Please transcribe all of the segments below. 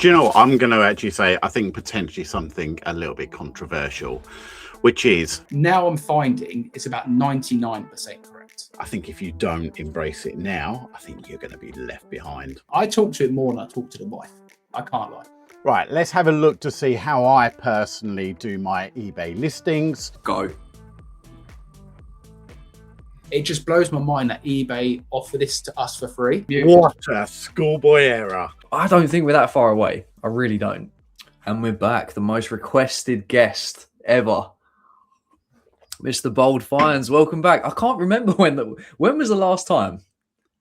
Do you know what? I'm going to actually say, I think potentially something a little bit controversial, which is... Now I'm finding it's about 99% correct. I think if you don't embrace it now, I think you're going to be left behind. I talk to it more than I talk to the wife. I can't lie. Right, let's have a look to see how I personally do my eBay listings. Go. It just blows my mind that eBay offer this to us for free. What a schoolboy error. I don't think we're that far away. I really don't. And we're back. The most requested guest ever. Mr. Bold Finds, welcome back. I can't remember when was the last time?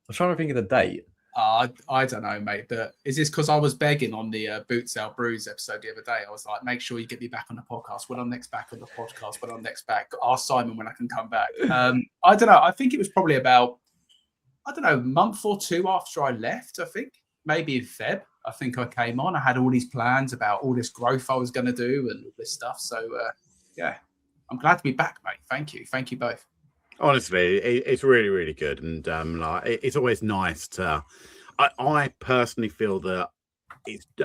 I'm trying to think of the date. I don't know, mate, but is this because I was begging on the Boot Sale Brews episode the other day? I was like, make sure you get me back on the podcast. When I'm next back on the podcast, when I'm next back, ask Simon when I can come back. I don't know. I think it was probably about, a month or two after I left, I think. Maybe in Feb, I think I came on. I had all these plans about all this growth I was going to do and all this stuff. So, yeah, I'm glad to be back, mate. Thank you. Thank you both. Honestly, it's really, really good. And it's always nice to... I personally feel that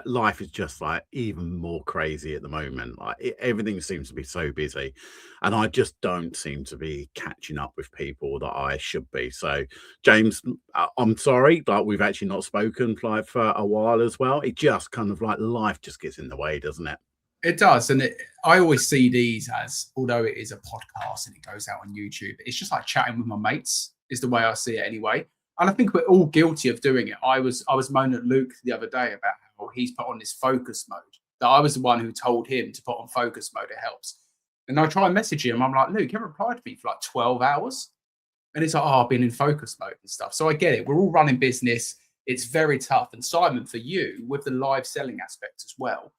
life is just like even more crazy at the moment. Like everything seems to be so busy, and I just don't seem to be catching up with people that I should be. So, James, I'm sorry, like we've actually not spoken like for a while as well. It just kind of like life just gets in the way, doesn't it? It does, and I always see these as, although it is a podcast and it goes out on YouTube, it's just like chatting with my mates. Is the way I see it anyway. And I think we're all guilty of doing it. I was moaning at Luke the other day about how he's put on this focus mode. That I was the one who told him to put on focus mode. It helps. And I try and message him. I'm like, Luke, you haven't replied to me for like 12 hours. And it's like, oh, I've been in focus mode and stuff. So I get it. We're all running business. It's very tough. And Simon, for you, with the live selling aspect as well,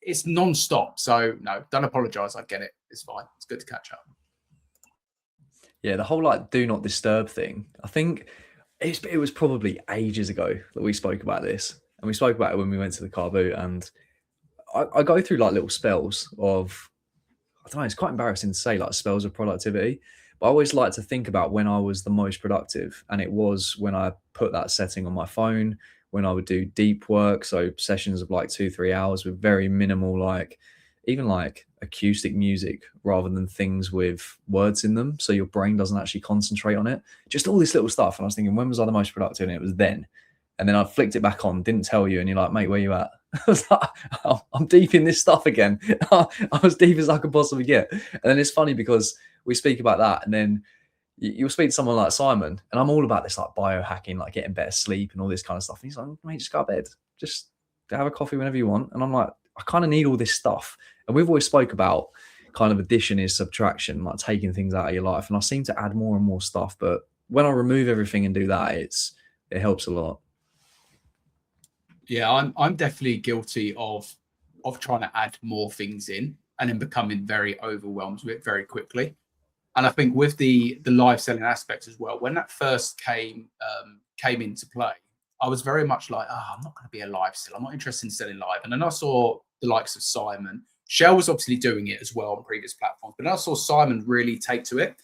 it's non-stop. So no, don't apologize. I get it. It's fine. It's good to catch up. Yeah, the whole like do not disturb thing. I think it was probably ages ago that we spoke about this, and we spoke about it when we went to the car boot. And I go through like little spells of, I don't know, it's quite embarrassing to say like spells of productivity, but I always like to think about when I was the most productive, and it was when I put that setting on my phone, when I would do deep work, so sessions of like 2-3 hours with very minimal like even like acoustic music rather than things with words in them, so your brain doesn't actually concentrate on it. Just all this little stuff. And I was thinking, when was I the most productive? And it was then. And then I flicked it back on, didn't tell you, and you're like, mate, where you at? I was like, I'm deep in this stuff again. I was deep as I could possibly get. And then it's funny because we speak about that, and then you'll speak to someone like Simon, and I'm all about this like biohacking, like getting better sleep and all this kind of stuff. And he's like, mate, just go to bed, just have a coffee whenever you want. And I'm like, I kind of need all this stuff. And we've always spoke about kind of addition is subtraction, like taking things out of your life. And I seem to add more and more stuff. But when I remove everything and do that, it helps a lot. Yeah, I'm definitely guilty of trying to add more things in and then becoming very overwhelmed with it very quickly. And I think with the live selling aspect as well, when that first came into play, I was very much like, I'm not going to be a live seller. I'm not interested in selling live. And then I saw the likes of Simon. Shell was obviously doing it as well on previous platforms, but then I saw Simon really take to it.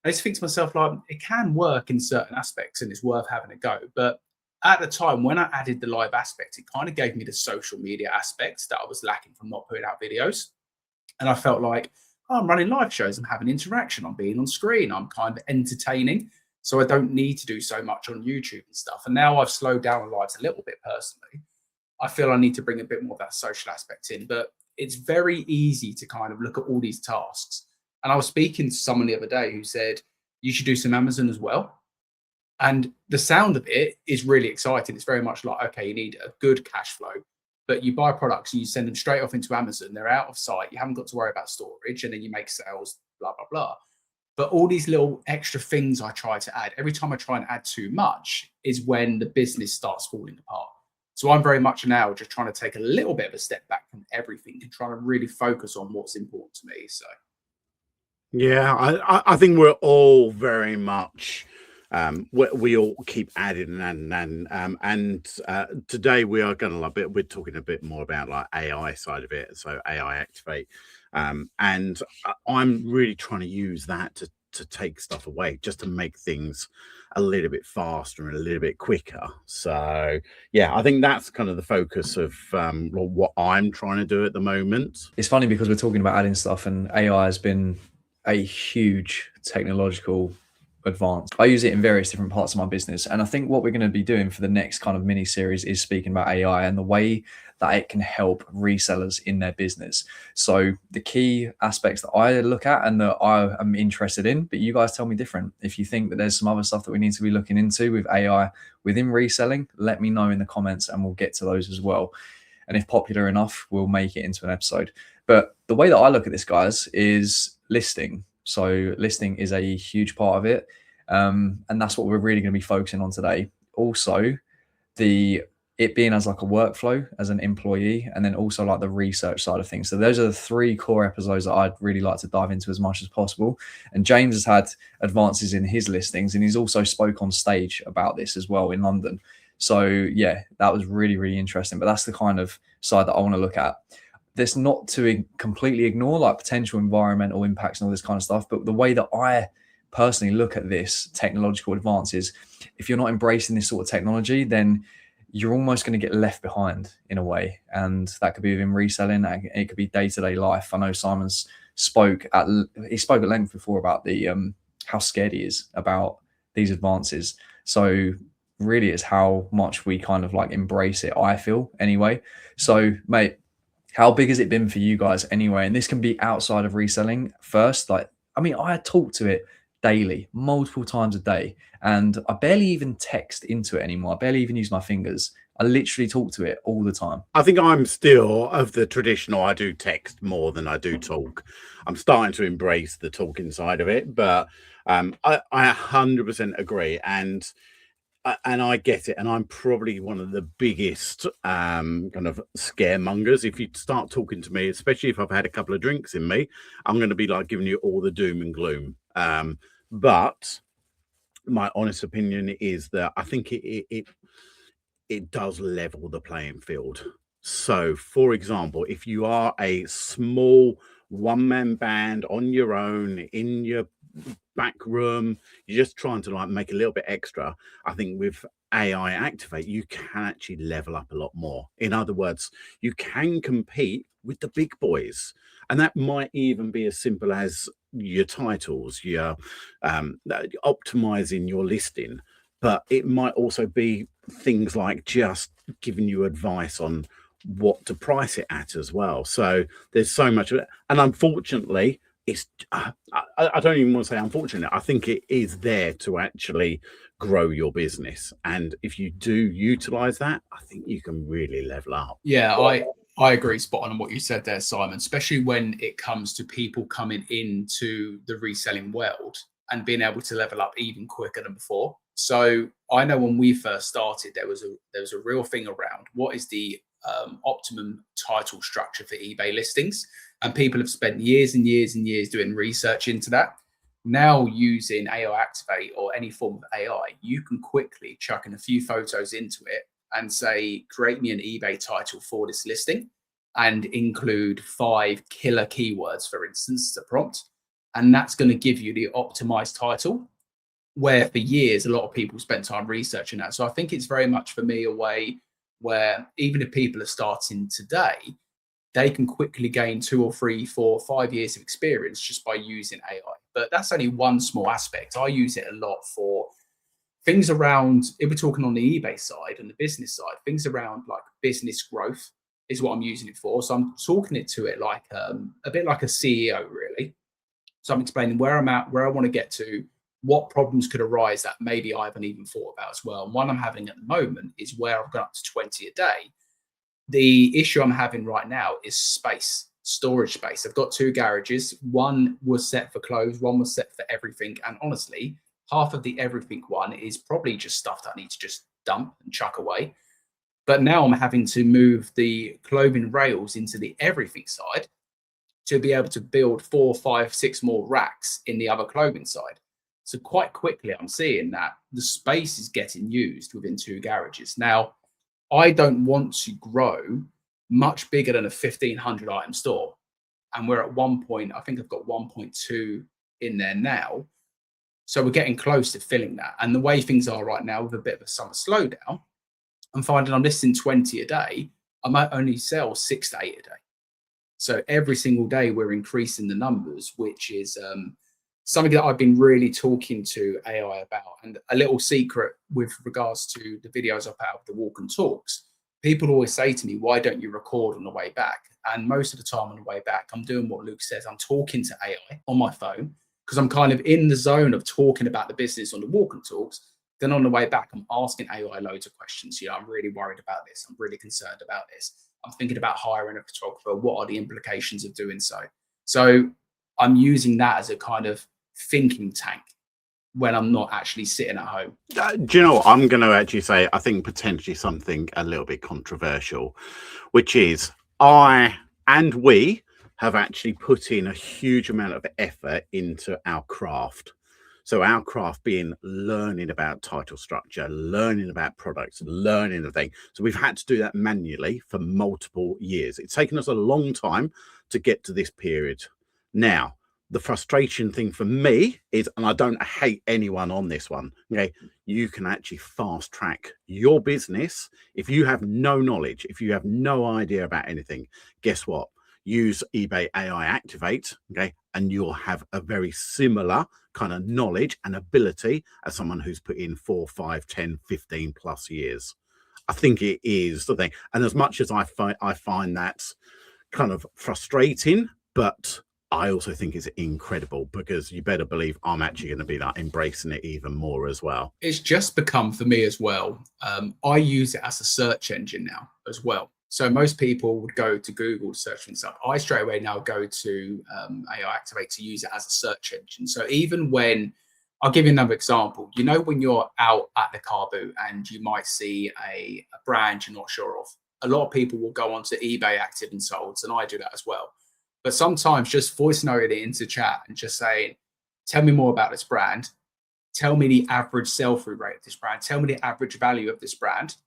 I just think to myself, like, it can work in certain aspects and it's worth having a go. But at the time, when I added the live aspect, it kind of gave me the social media aspects that I was lacking from not putting out videos. And I felt like, I'm running live shows. I'm having interaction. I'm being on screen. I'm kind of entertaining. So I don't need to do so much on YouTube and stuff. And now I've slowed down on lives a little bit personally. I feel I need to bring a bit more of that social aspect in. But it's very easy to kind of look at all these tasks. And I was speaking to someone the other day who said, you should do some Amazon as well. And the sound of it is really exciting. It's very much like, okay, you need a good cash flow, but you buy products and you send them straight off into Amazon. They're out of sight. You haven't got to worry about storage, and then you make sales, blah, blah, blah. But all these little extra things I try to add, every time I try and add too much is when the business starts falling apart. So I'm very much now just trying to take a little bit of a step back from everything and try to really focus on what's important to me. So, yeah, I think we're all very much, we all keep adding and today we are going to we're talking a bit more about like AI side of it. So AI Activate. And I'm really trying to use that to take stuff away, just to make things a little bit faster and a little bit quicker. So yeah, I think that's kind of the focus of what I'm trying to do at the moment. It's funny because we're talking about adding stuff, and AI has been a huge technological advance. I use it in various different parts of my business, and I think what we're going to be doing for the next kind of mini series is speaking about AI and the way that it can help resellers in their business. So the key aspects that I look at and that I am interested in, but you guys tell me different. If you think that there's some other stuff that we need to be looking into with AI within reselling, let me know in the comments and we'll get to those as well. And if popular enough, we'll make it into an episode. But the way that I look at this, guys, is listing. So listing is a huge part of it. And that's what we're really going to be focusing on today. Also, it being as like a workflow as an employee, and then also like the research side of things. So those are the 3 core episodes that I'd really like to dive into as much as possible. And James has had advances in his listings, and he's also spoke on stage about this as well in London. So yeah, that was really, really interesting. But that's the kind of side that I want to look at. There's not to completely ignore like potential environmental impacts and all this kind of stuff, but the way that I personally look at this technological advances, if you're not embracing this sort of technology, then you're almost going to get left behind in a way. And that could be within reselling, it could be day-to-day life. I know Simon's spoke at length before about the how scared he is about these advances. So really it's how much we kind of like embrace it, I feel anyway. So mate, how big has it been for you guys anyway? And this can be outside of reselling first. Like, I mean, I talk to it daily, multiple times a day, and I barely even text into it anymore. I barely even use my fingers. I literally talk to it all the time. I think I'm still of the traditional, I do text more than I do talk. I'm starting to embrace the talking side of it, but I 100% agree. And I get it, and I'm probably one of the biggest kind of scaremongers. If you start talking to me, especially if I've had a couple of drinks in me, I'm going to be like giving you all the doom and gloom. But my honest opinion is that I think it does level the playing field. So, for example, if you are a small one-man band on your own in your back room, you're just trying to like make a little bit extra, I think with AI Activate you can actually level up a lot more. In other words, you can compete with the big boys, and that might even be as simple as your titles, your optimizing your listing, but it might also be things like just giving you advice on what to price it at as well. So there's so much of it, and unfortunately it's I don't even want to say unfortunate. I think it is there to actually grow your business, and if you do utilize that, I think you can really level up. Yeah, I agree spot on what you said there, Simon, especially when it comes to people coming into the reselling world and being able to level up even quicker than before. So I know when we first started, there was a real thing around what is the optimum title structure for eBay listings, and people have spent years and years and years doing research into that. Now using AI Activate or any form of AI, you can quickly chuck in a few photos into it and say, create me an eBay title for this listing and include 5 killer keywords, for instance, as a prompt. And that's going to give you the optimized title, where for years, a lot of people spent time researching that. So I think it's very much for me a way where even if people are starting today, they can quickly gain 2 or 3, 4, 5 years of experience just by using AI. But that's only one small aspect. I use it a lot for things around, if we're talking on the eBay side and the business side, things around like business growth is what I'm using it for. So I'm talking it to it like a bit like a CEO, really. So I'm explaining where I'm at, where I want to get to, what problems could arise that maybe I haven't even thought about as well. And one I'm having at the moment is where I've got up to 20 a day. The issue I'm having right now is space, storage space. I've got 2 garages. One was set for clothes, one was set for everything. And honestly, half of the everything one is probably just stuff that I need to just dump and chuck away. But now I'm having to move the clothing rails into the everything side to be able to build 4, 5, 6 more racks in the other clothing side. So quite quickly, I'm seeing that the space is getting used within 2 garages. Now, I don't want to grow much bigger than a 1,500 item store. And we're at one point, I think I've got 1.2 in there now. So we're getting close to filling that. And the way things are right now with a bit of a summer slowdown, I'm finding I'm listing 20 a day. I might only sell 6 to 8 a day. So every single day we're increasing the numbers, which is something that I've been really talking to AI about. And a little secret with regards to the videos I put out, the walk and talks, people always say to me, why don't you record on the way back? And most of the time on the way back, I'm doing what Luke says. I'm talking to AI on my phone because I'm kind of in the zone of talking about the business on the walk and talks. Then on the way back, I'm asking AI loads of questions. You know, I'm really worried about this. I'm really concerned about this. I'm thinking about hiring a photographer. What are the implications of doing so? So I'm using that as a kind of thinking tank when I'm not actually sitting at home. Do you know what? I'm going to actually say, I think potentially something a little bit controversial, which is we have actually put in a huge amount of effort into our craft. So our craft being learning about title structure, learning about products, learning the thing. So we've had to do that manually for multiple years. It's taken us a long time to get to this period. Now, the frustration thing for me is, and I don't hate anyone on this one, okay, you can actually fast track your business. If you have no knowledge, if you have no idea about anything, guess what? Use eBay AI Activate, okay, and you'll have a very similar kind of knowledge and ability as someone who's put in 4, 5, 10, 15 plus years. I think it is the thing. And as much as I find that kind of frustrating, but I also think it's incredible, because you better believe I'm actually going to be like embracing it even more as well. It's just become, for me as well, I use it as a search engine now as well. So most people would go to Google to search things up. I straight away now go to AI Activate to use it as a search engine. So even when, I'll give you another example. You know, when you're out at the car boot and you might see a brand you're not sure of, a lot of people will go onto eBay Active and Solds, and I do that as well. But sometimes just voice noting it into chat and just saying, tell me more about this brand. Tell me the average sell-through rate of this brand. Tell me the average value of this brand.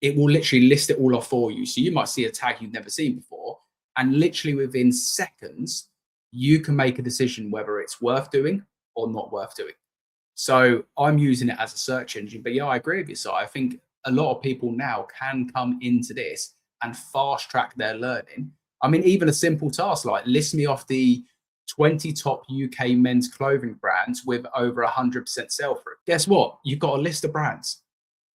It will literally list it all off for you. So you might see a tag you've never seen before, and literally within seconds, you can make a decision whether it's worth doing or not worth doing. So I'm using it as a search engine. But yeah, I agree with you. So I think a lot of people now can come into this and fast track their learning. I mean, even a simple task like list me off the 20 top UK men's clothing brands with over 100% sell-through. Guess what? You've got a list of brands.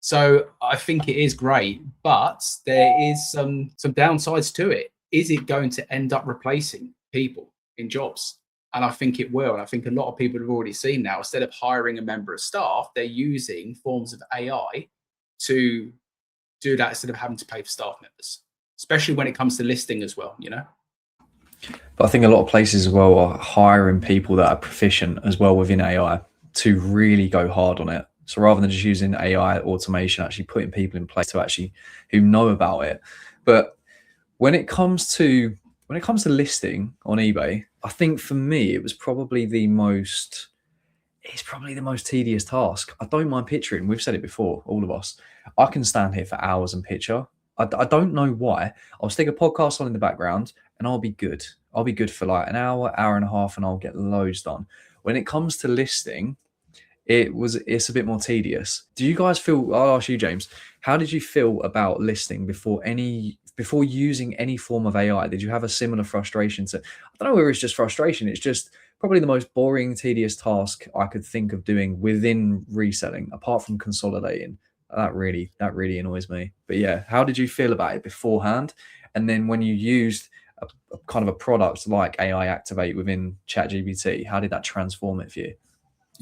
So I think it is great, but there is some downsides to it. Is it going to end up replacing people in jobs? And I think it will. And I think a lot of people have already seen now, instead of hiring a member of staff, they're using forms of AI to do that instead of having to pay for staff members, especially when it comes to listing as well, you know? But I think a lot of places as well are hiring people that are proficient as well within AI to really go hard on it. So rather than just using AI automation, actually putting people in place to actually who know about it. But when it comes to listing on eBay, I think for me it was probably the most tedious task. I don't mind picturing. We've said it before, all of us. I can stand here for hours and picture. I don't know why. I'll stick a podcast on in the background and I'll be good. I'll be good for like an hour, hour and a half, and I'll get loads done. When it comes to listing, it's a bit more tedious. Do you guys feel, I'll ask you, James, how did you feel about listing before using any form of AI? Did you have a similar frustration to, I don't know whether it's just frustration, it's just probably the most boring, tedious task I could think of doing within reselling, apart from consolidating. That really annoys me. But yeah, how did you feel about it beforehand? And then when you used a kind of a product like AI Activate within ChatGPT, how did that transform it for you?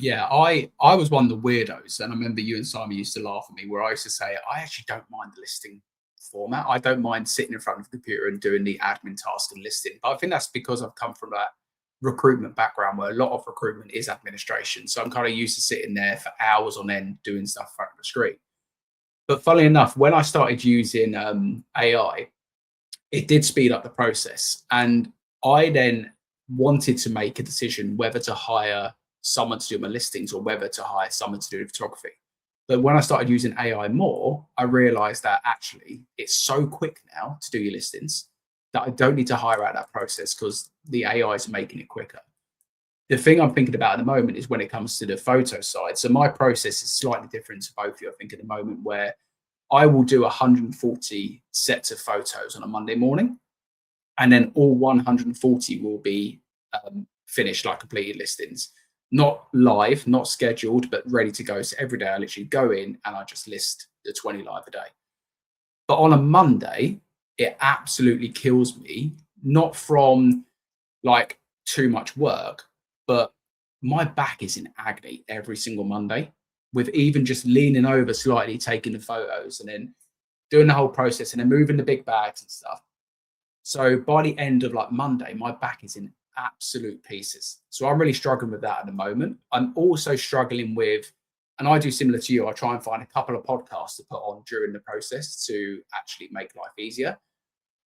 Yeah, I was one of the weirdos, and I remember you and Simon used to laugh at me where I used to say, I actually don't mind the listing format. I don't mind sitting in front of the computer and doing the admin task and listing. But I think that's because I've come from that recruitment background where a lot of recruitment is administration. So I'm kind of used to sitting there for hours on end doing stuff in front of the screen. But funnily enough, when I started using AI, it did speed up the process. And I then wanted to make a decision whether to hire someone to do my listings or whether to hire someone to do the photography. But when I started using AI more, I realized that actually it's so quick now to do your listings that I don't need to hire out that process because the AI is making it quicker. The thing I'm thinking about at the moment is when it comes to the photo side. So my process is slightly different to both of you, I think, at the moment, where I will do 140 sets of photos on a Monday morning, and then all 140 will be finished, like completed listings, not live, not scheduled, but ready to go. So every day I literally go in and I just list the 20 live a day. But on a Monday, it absolutely kills me, not from like too much work, but my back is in agony every single Monday with even just leaning over slightly, taking the photos and then doing the whole process and then moving the big bags and stuff. So by the end of like Monday, my back is in absolute pieces. So I'm really struggling with that at the moment. I'm also struggling with, and I do similar to you, I try and find a couple of podcasts to put on during the process to actually make life easier.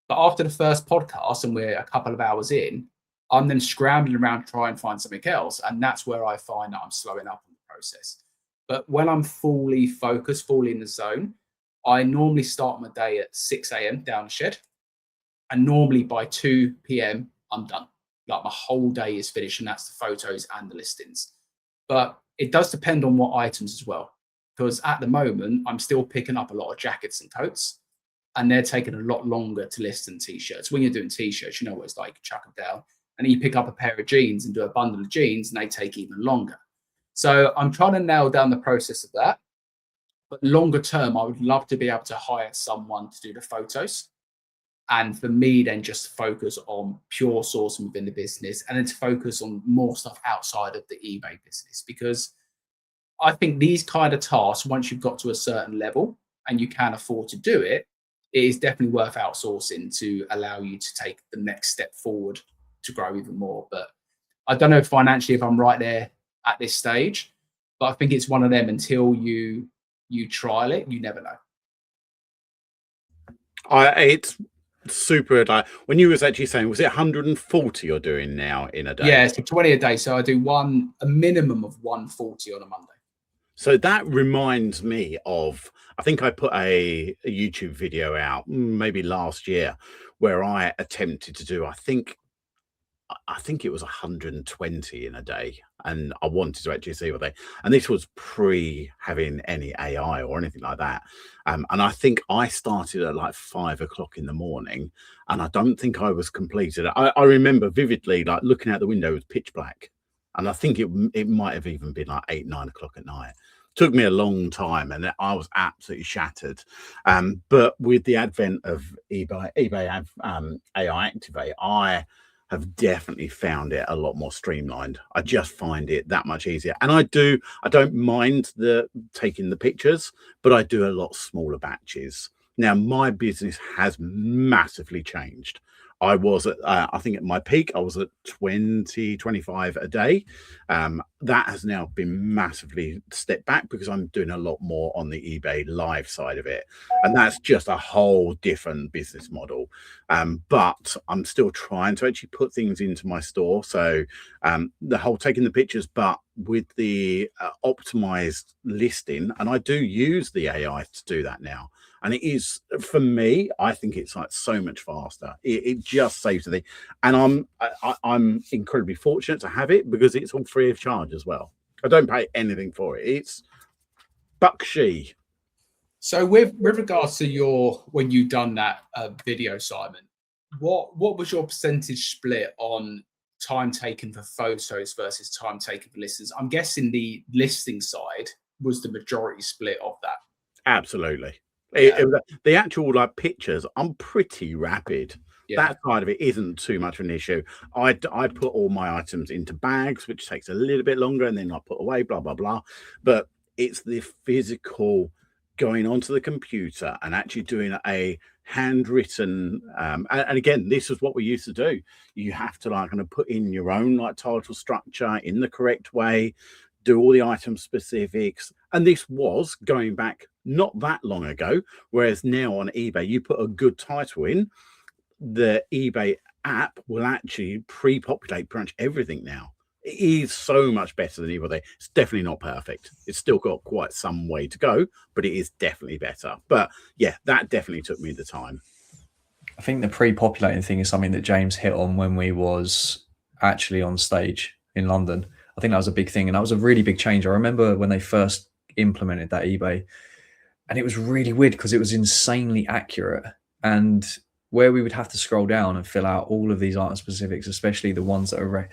But after the first podcast and we're a couple of hours in, I'm then scrambling around to try and find something else. And that's where I find that I'm slowing up on the process. But when I'm fully focused, fully in the zone, I normally start my day at 6 a.m. down the shed. And normally by 2 p.m., I'm done. Like my whole day is finished, and that's the photos and the listings. But it does depend on what items as well. Because at the moment, I'm still picking up a lot of jackets and coats, and they're taking a lot longer to list than t-shirts. When you're doing t-shirts, you know what it's like, you chuck them down. And then you pick up a pair of jeans and do a bundle of jeans, and they take even longer. So I'm trying to nail down the process of that. But longer term, I would love to be able to hire someone to do the photos. And for me, then just focus on pure sourcing within the business, and then to focus on more stuff outside of the eBay business. Because I think these kind of tasks, once you've got to a certain level and you can afford to do it, it is definitely worth outsourcing to allow you to take the next step forward to grow even more. But I don't know financially if I'm right there at this stage, but I think it's one of them, until you trial it, you never know. It's super. Like when you was actually saying, was it 140 you're doing now in a day? Yeah, it's 20 a day. So I do a minimum of 140 on a Monday. So that reminds me of, I think I put a YouTube video out maybe last year where I attempted to do, I think it was 120 in a day, and I wanted to actually see what and this was pre having any AI or anything like that. And I think I started at like 5 o'clock in the morning, and I don't think I was completed. I remember vividly like looking out the window, it was pitch black. And I think it might have even been like 8, 9 o'clock at night. Took me a long time, and I was absolutely shattered. But with the advent of eBay AI Activate, I have definitely found it a lot more streamlined. I just find it that much easier. And I don't mind taking the pictures, but I do a lot smaller batches. Now, my business has massively changed. I was at, I think at my peak, I was at 20, 25 a day. That has now been massively stepped back because I'm doing a lot more on the eBay live side of it. And that's just a whole different business model. But I'm still trying to actually put things into my store. So the whole taking the pictures, but with the optimized listing, and I do use the AI to do that now. And it is, for me, I think it's like so much faster. It just saves the thing. And I'm incredibly fortunate to have it because it's all free of charge as well. I don't pay anything for it. It's buckshy. So with regards to when you done that video, Simon, what was your percentage split on time taken for photos versus time taken for listings? I'm guessing the listing side was the majority split of that. Absolutely. Yeah. The actual like pictures, I'm pretty rapid. Yeah. That side of it isn't too much of an issue. I put all my items into bags, which takes a little bit longer, and then I put away, blah, blah, blah. But it's the physical going onto the computer and actually doing a handwritten, and again, this is what we used to do. You have to like kind of put in your own like title structure in the correct way, do all the item specifics. And this was going back not that long ago, whereas now on eBay, you put a good title in, the eBay app will actually pre-populate pretty much everything now. It is so much better than eBay. It's definitely not perfect. It's still got quite some way to go, but it is definitely better. But yeah, that definitely took me the time. I think the pre-populating thing is something that James hit on when we was actually on stage in London. I think that was a big thing, and that was a really big change. I remember when they first implemented that eBay, and it was really weird because it was insanely accurate. And where we would have to scroll down and fill out all of these item specifics, especially the ones that are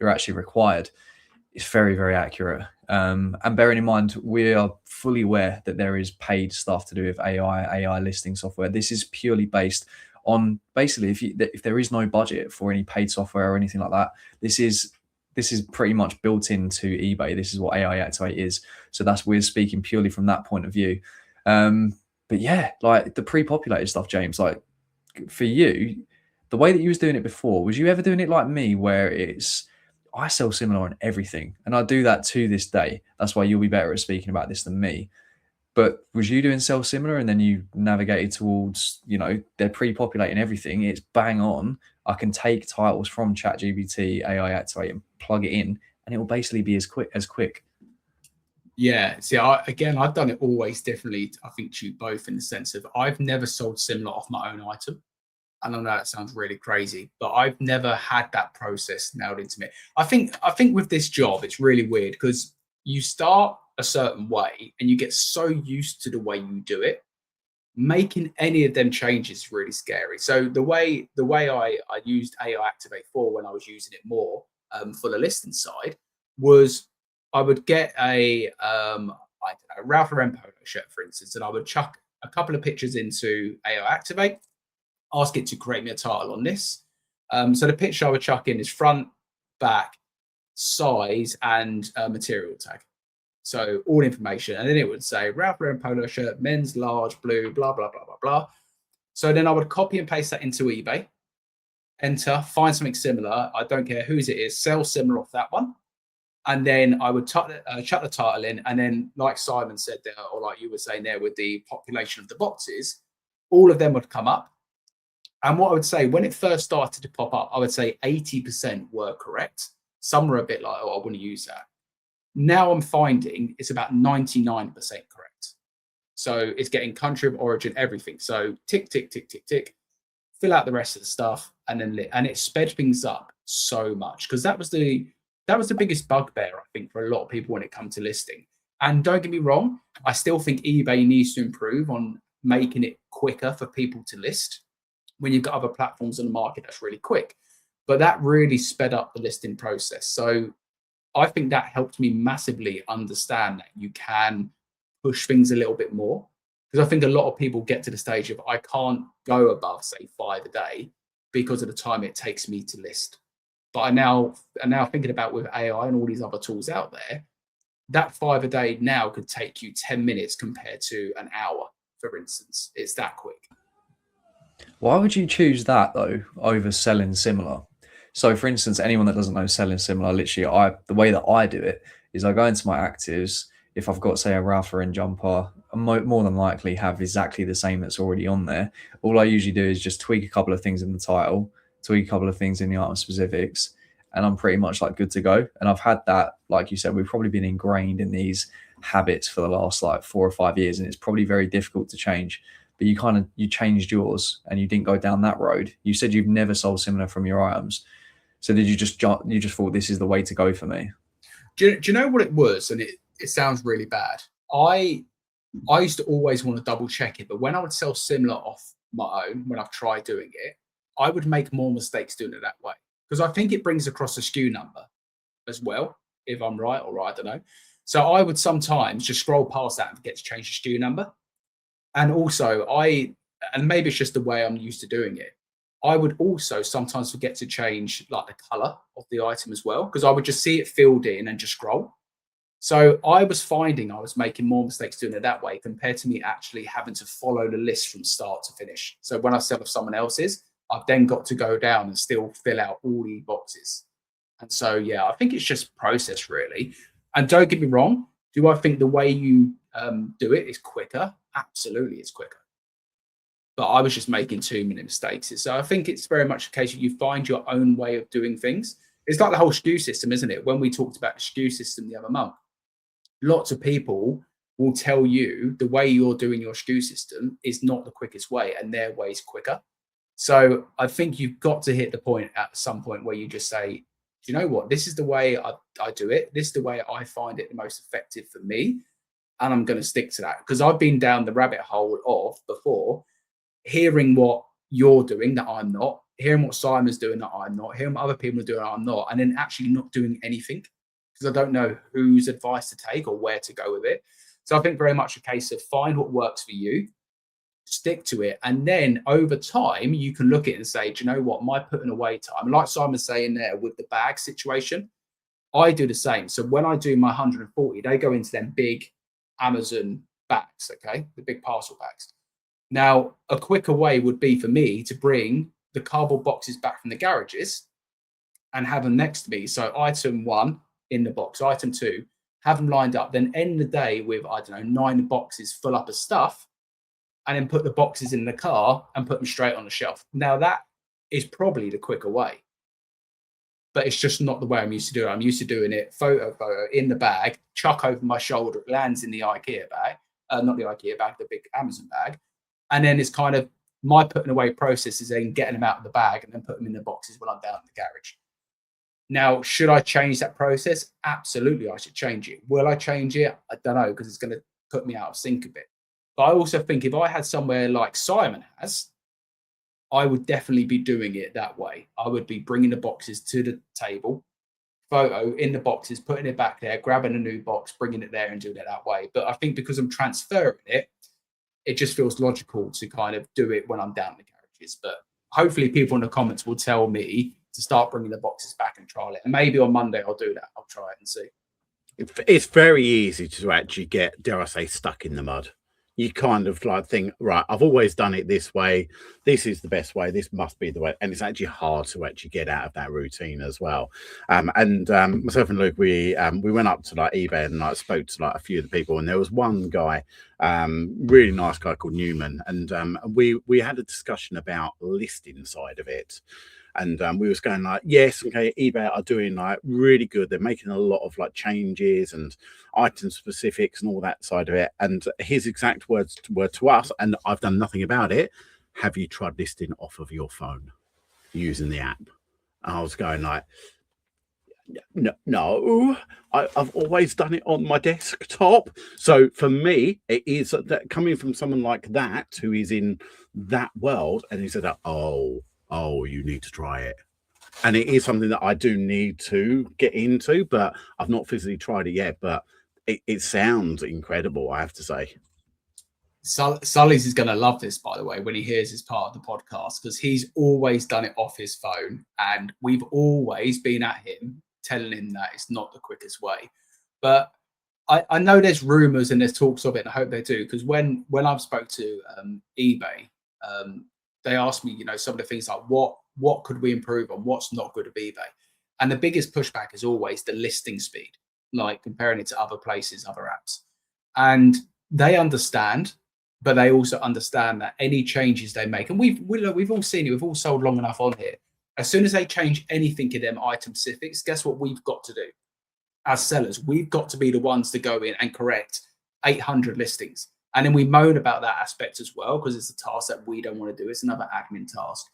actually required, it's very, very accurate. And bearing in mind, we are fully aware that there is paid stuff to do with AI listing software. This is purely based on basically if there is no budget for any paid software or anything like that, this is pretty much built into eBay. This is what AI Activate is. So we're speaking purely from that point of view. But yeah, like the pre-populated stuff, James, like for you, the way that you was doing it before, was you ever doing it like me where I sell similar on everything, and I do that to this day. That's why you'll be better at speaking about this than me. But was you doing sell similar and then you navigated towards, they're pre-populating everything. It's bang on. I can take titles from ChatGPT, AI Activate, and plug it in, and it will basically be as quick. Yeah. See, I've done it always differently. I think to you both, in the sense of I've never sold similar off my own item. I know that sounds really crazy, but I've never had that process nailed into me. I think with this job, it's really weird because you start a certain way and you get so used to the way you do it. Making any of them changes is really scary. So the way I used AI Activate for when I was using it more for the listing side was I would get a Ralph Lauren polo shirt, for instance, and I would chuck a couple of pictures into AI Activate, ask it to create me a title on this. So the picture I would chuck in is front, back, size, and material tag. So all information. And then it would say Ralph Lauren polo shirt, men's large, blue, blah, blah, blah, blah, blah. So then I would copy and paste that into eBay, enter, find something similar. I don't care whose it is, sell similar off that one. And then I would chuck the title in. And then like Simon said there, or like you were saying there with the population of the boxes, all of them would come up. And what I would say, when it first started to pop up, I would say 80% were correct. Some were a bit like, oh, I wouldn't use that. Now I'm finding it's about 99% correct. So it's getting country of origin, everything. So tick, tick, tick, tick, tick, fill out the rest of the stuff, and then and it sped things up so much, because that was the biggest bugbear, I think, for a lot of people when it comes to listing. And don't get me wrong, I still think eBay needs to improve on making it quicker for people to list when you've got other platforms on the market that's really quick. But that really sped up the listing process. So I think that helped me massively understand that you can push things a little bit more, because I think a lot of people get to the stage of I can't go above, say, 5 a day because of the time it takes me to list. But I'm now thinking about with AI and all these other tools out there, that 5 a day now could take you 10 minutes compared to an hour, for instance. It's that quick. Why would you choose that though over selling similar? So for instance, anyone that doesn't know selling similar, literally the way that I do it is I go into my actives. If I've got, say, a Ralph Lauren jumper, I more than likely have exactly the same that's already on there. All I usually do is just tweak a couple of things in the title, tweak a couple of things in the item specifics, and I'm pretty much like good to go. And I've had that, like you said, we've probably been ingrained in these habits for the last like 4 or 5 years, and it's probably very difficult to change. But you changed yours and you didn't go down that road. You said you've never sold similar from your items. So did you just thought this is the way to go for me? Do you know what it was? And it sounds really bad. I used to always want to double check it, but when I would sell similar off my own, when I've tried doing it, I would make more mistakes doing it that way, because I think it brings across a SKU number as well, if I'm right, or I don't know. So I would sometimes just scroll past that and forget to change the SKU number. And also and maybe it's just the way I'm used to doing it, I would also sometimes forget to change like the color of the item as well, because I would just see it filled in and just scroll. So I was finding I was making more mistakes doing it that way compared to me actually having to follow the list from start to finish. So when I sell off someone else's, I've then got to go down and still fill out all the boxes. And so, yeah, I think it's just process really. And don't get me wrong, do I think the way you do it is quicker? Absolutely, it's quicker. But I was just making too many mistakes. So I think it's very much a case of you find your own way of doing things. It's like the whole SKU system, isn't it? When we talked about the SKU system the other month, lots of people will tell you the way you're doing your SKU system is not the quickest way, and their way is quicker. So I think you've got to hit the point at some point where you just say, do you know what? This is the way I do it. This is the way I find it the most effective for me. And I'm going to stick to that, because I've been down the rabbit hole of before hearing what you're doing that I'm not, hearing what Simon's doing that I'm not, hearing what other people are doing that I'm not, and then actually not doing anything because I don't know whose advice to take or where to go with it. So I think very much a case of find what works for you, stick to it, and then over time you can look at it and say, do you know what, my putting away time, like Simon's saying there with the bag situation, I do the same. So when I do my 140, they go into them big Amazon bags, okay, the big parcel bags. Now, a quicker way would be for me to bring the cardboard boxes back from the garages and have them next to me. So item 1 in the box, item 2, have them lined up, then end the day with, I don't know, 9 boxes full up of stuff, and then put the boxes in the car and put them straight on the shelf. Now, that is probably the quicker way, but it's just not the way I'm used to doing it. I'm used to doing it photo in the bag, chuck over my shoulder, it lands in the IKEA bag, not the IKEA bag, the big Amazon bag. And then it's kind of my putting away process is then getting them out of the bag and then put them in the boxes when I'm down in the garage. Now, should I change that process? Absolutely, I should change it. Will I change it? I don't know, because it's going to put me out of sync a bit. But I also think if I had somewhere like Simon has, I would definitely be doing it that way. I would be bringing the boxes to the table, photo in the boxes, putting it back there, grabbing a new box, bringing it there and doing it that way. But I think because I'm transferring it, it just feels logical to kind of do it when I'm down in the garages. But hopefully people in the comments will tell me to start bringing the boxes back and trial it. And maybe on Monday I'll do that. I'll try it and see. It's very easy to actually get, dare I say, stuck in the mud. You kind of like think, right, I've always done it this way. This is the best way. This must be the way. And it's actually hard to actually get out of that routine as well. Myself and Luke, we went up to like eBay and I spoke to like a few of the people, and there was one guy, really nice guy called Newman, and we had a discussion about listing side of it. And we was going like, yes, okay, eBay are doing like really good. They're making a lot of like changes and item specifics and all that side of it. And his exact words were to us, and I've done nothing about it, have you tried listing off of your phone using the app? And I was going like, no, I've always done it on my desktop. So for me, it is that coming from someone like that who is in that world, and he said, oh, you need to try it. And it is something that I do need to get into, but I've not physically tried it yet. But it sounds incredible, I have to say. Sully's is going to love this, by the way, when he hears his part of the podcast, because he's always done it off his phone. And we've always been at him, telling him that it's not the quickest way. But I know there's rumors and there's talks of it, and I hope they do, because when I've spoke to eBay, they asked me, some of the things like what could we improve on, what's not good of eBay. And the biggest pushback is always the listing speed, like comparing it to other places, other apps. And they understand, but they also understand that any changes they make, and we've all seen it, we've all sold long enough on here. As soon as they change anything in them item specifics, guess what we've got to do? As sellers, we've got to be the ones to go in and correct 800 listings. And then we moan about that aspect as well, because it's a task that we don't want to do. It's another admin task.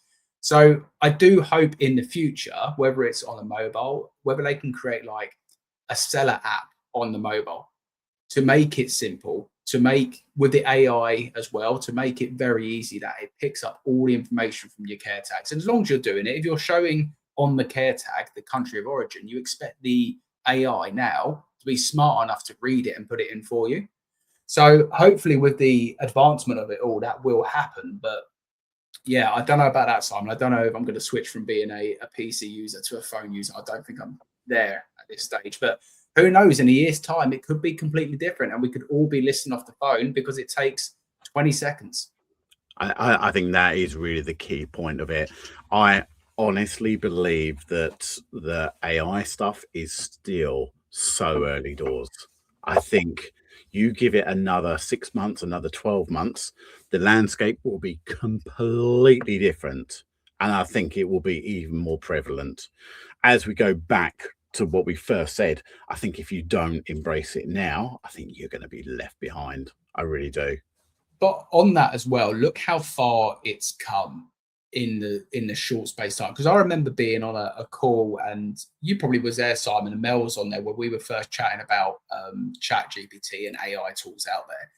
So I do hope in the future, whether it's on a mobile, whether they can create like a seller app on the mobile to make it simple, to make with the AI as well, to make it very easy that it picks up all the information from your care tags. And as long as you're doing it, if you're showing on the care tag the country of origin, you expect the AI now to be smart enough to read it and put it in for you. So hopefully with the advancement of it all, that will happen. But yeah, I don't know about that, Simon. I don't know if I'm going to switch from being a PC user to a phone user. I don't think I'm there at this stage. But who knows? In a year's time, it could be completely different. And we could all be listening off the phone because it takes 20 seconds. I think that is really the key point of it. I honestly believe that the AI stuff is still so early doors. I think you give it another 6 months, another 12 months, the landscape will be completely different. And I think it will be even more prevalent. As we go back to what we first said, I think if you don't embrace it now, I think you're going to be left behind. I really do. But on that as well, look how far it's come in the short space time. Because I remember being on a call, and you probably was there, Simon, and Mel was on there, where we were first chatting about ChatGPT and AI tools out there,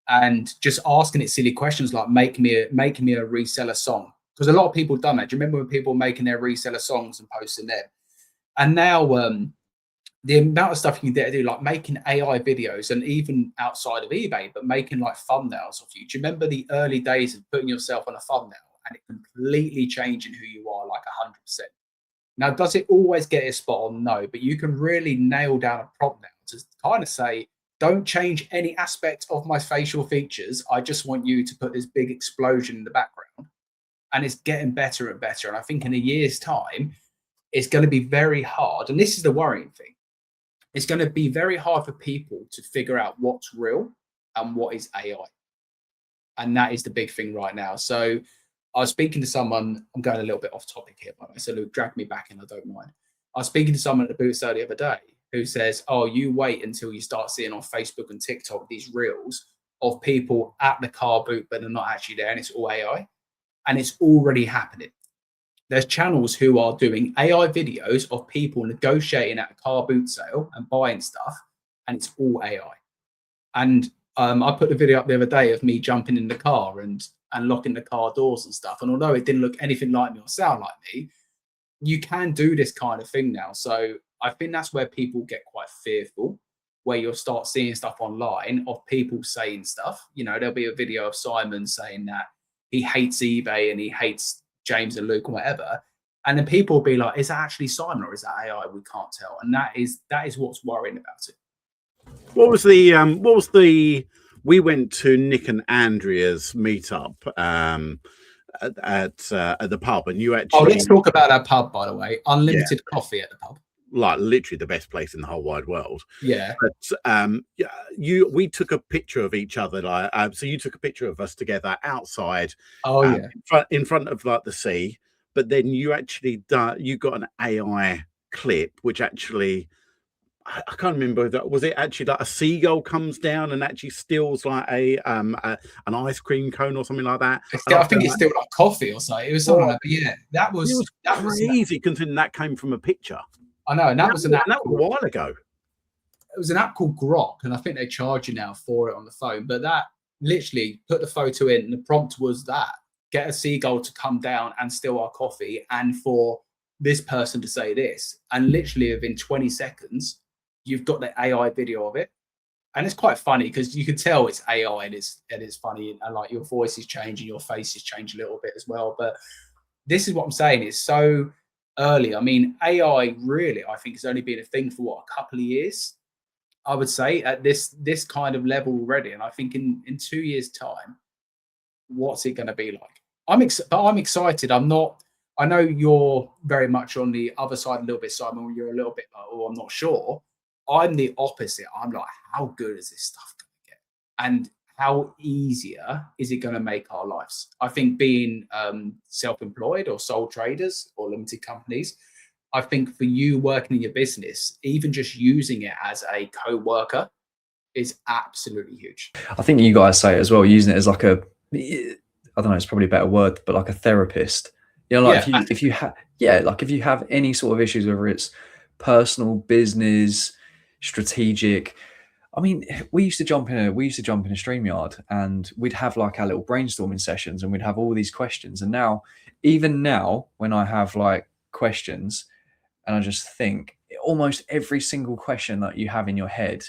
and just asking it silly questions like make me a reseller song, because a lot of people done that. Do you remember when people were making their reseller songs and posting them? And now the amount of stuff you can get to do, like making AI videos, and even outside of eBay, but making like thumbnails of you. Do you remember the early days of putting yourself on a thumbnail and it completely changing who you are, like 100%? Now, does it always get it spot on? No, but you can really nail down a prompt now to kind of say, don't change any aspect of my facial features. I just want you to put this big explosion in the background. And it's getting better and better. And I think in a year's time, it's going to be very hard. And this is the worrying thing. It's going to be very hard for people to figure out what's real and what is AI. And that is the big thing right now. So I was speaking to someone, I'm going a little bit off topic here, by the way, so Luke, drag me back in, I don't mind. I was speaking to someone at the boot sale the other day who says, oh, you wait until you start seeing on Facebook and TikTok these reels of people at the car boot, but they're not actually there, and it's all AI. And it's already happening. There's channels who are doing AI videos of people negotiating at a car boot sale and buying stuff, and it's all AI. And I put the video up the other day of me jumping in the car and locking the car doors and stuff. And although it didn't look anything like me or sound like me, you can do this kind of thing now. So I think that's where people get quite fearful, where you'll start seeing stuff online of people saying stuff. You know, there'll be a video of Simon saying that he hates eBay and he hates James and Luke or whatever, and then people will be like, is that actually Simon or is that AI? We can't tell. And that is what's worrying about it. What was the we went to Nick and Andrea's meetup at the pub, and you actually, oh, let's talk about that pub, by the way. Unlimited coffee at the pub, like literally the best place in the whole wide world. Yeah. But we took a picture of each other, like so you took a picture of us together outside, in front of like the sea. But then you actually you got an AI clip which actually, I can't remember, was it actually like a seagull comes down and actually steals like an ice cream cone or something like that? I think it's still like coffee or something. It was something like that. But yeah, that was crazy, considering that came from a picture. I know, and that was a while ago. It was an app called Grok, and I think they charge you now for it on the phone. But that literally put the photo in, and the prompt was that get a seagull to come down and steal our coffee, and for this person to say this, and literally within 20 seconds, you've got the AI video of it. And it's quite funny because you can tell it's AI, and it's funny, and like your voice is changing, your face is changing a little bit as well. But this is what I'm saying, it's so early. I mean, AI really, I think, has only been a thing for what, a couple of years, I would say, at this kind of level already. And I think in 2 years' time, what's it going to be like? I'm excited. I'm not. I know you're very much on the other side a little bit, Simon. You're a little bit like, oh, I'm not sure. I'm the opposite. I'm like, how good is this stuff going to get? And how easier is it going to make our lives? I think being self-employed or sole traders or limited companies, I think for you working in your business, even just using it as a co-worker is absolutely huge. I think you guys say it as well, using it as like a, I don't know, it's probably a better word, but like a therapist. You know, like if you have any sort of issues, whether it's personal, business, strategic. I mean, we used to jump in a StreamYard, and we'd have like our little brainstorming sessions, and we'd have all these questions. And even now, when I have like questions, and I just think almost every single question that you have in your head,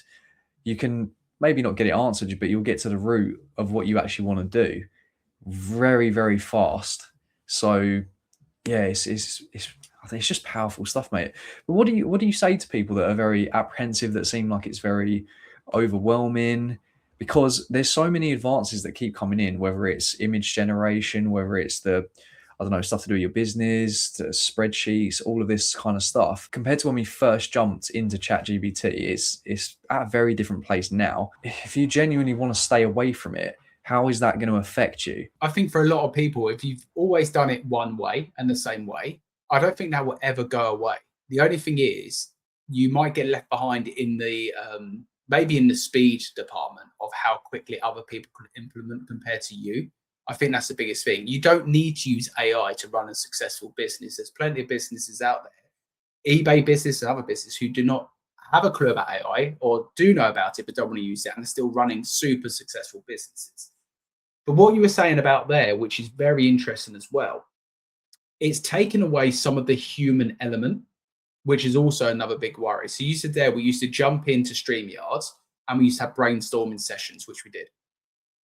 you can maybe not get it answered, but you'll get to the root of what you actually want to do very, very fast. So yeah, I think it's just powerful stuff, mate. But what do you say to people that are very apprehensive, that seem like it's very overwhelming? Because there's so many advances that keep coming in, whether it's image generation, whether it's the, I don't know, stuff to do with your business, the spreadsheets, all of this kind of stuff. Compared to when we first jumped into ChatGPT, it's at a very different place now. If you genuinely want to stay away from it, how is that going to affect you? I think for a lot of people, if you've always done it one way and the same way, I don't think that will ever go away. The only thing is you might get left behind in the maybe in the speed department of how quickly other people can implement compared to you. I think that's the biggest thing. You don't need to use AI to run a successful business. There's plenty of businesses out there, eBay business and other businesses, who do not have a clue about AI or do know about it but don't want to use it, and are still running super successful businesses. But what you were saying about there, which is very interesting as well, it's taken away some of the human element, which is also another big worry. So you said there, we used to jump into StreamYards and we used to have brainstorming sessions, which we did.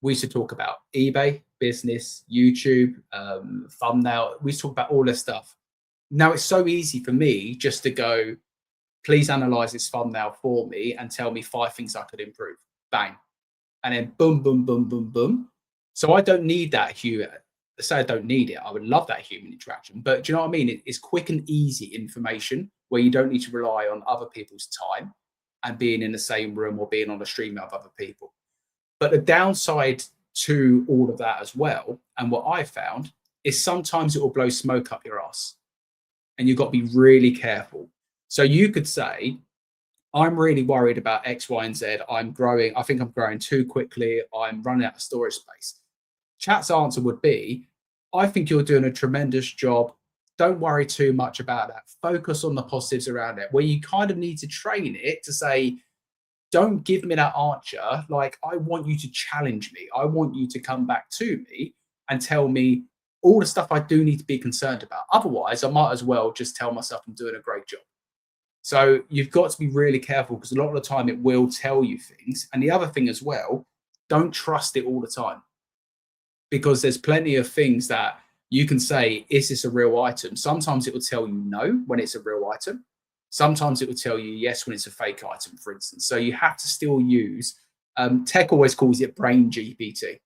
We used to talk about eBay, business, YouTube, thumbnail. We used to talk about all this stuff. Now it's so easy for me just to go, please analyze this thumbnail for me and tell me 5 things I could improve. Bang. And then boom, boom, boom, boom, boom. So I don't need that human. Say I don't need it. I would love that human interaction. But do you know what I mean? It's quick and easy information where you don't need to rely on other people's time and being in the same room or being on a stream of other people. But the downside to all of that as well, and what I found, is sometimes it will blow smoke up your ass. And you've got to be really careful. So you could say, I'm really worried about X, Y, and Z. I'm growing. I think I'm growing too quickly. I'm running out of storage space. Chat's answer would be, I think you're doing a tremendous job. Don't worry too much about that. Focus on the positives around it, where you kind of need to train it to say, don't give me that answer. Like, I want you to challenge me. I want you to come back to me and tell me all the stuff I do need to be concerned about. Otherwise, I might as well just tell myself I'm doing a great job. So you've got to be really careful, because a lot of the time it will tell you things. And the other thing as well, don't trust it all the time, because there's plenty of things that you can say, is this a real item? Sometimes it will tell you no when it's a real item. Sometimes it will tell you yes when it's a fake item, for instance. So you have to still use, tech always calls it brain GPT.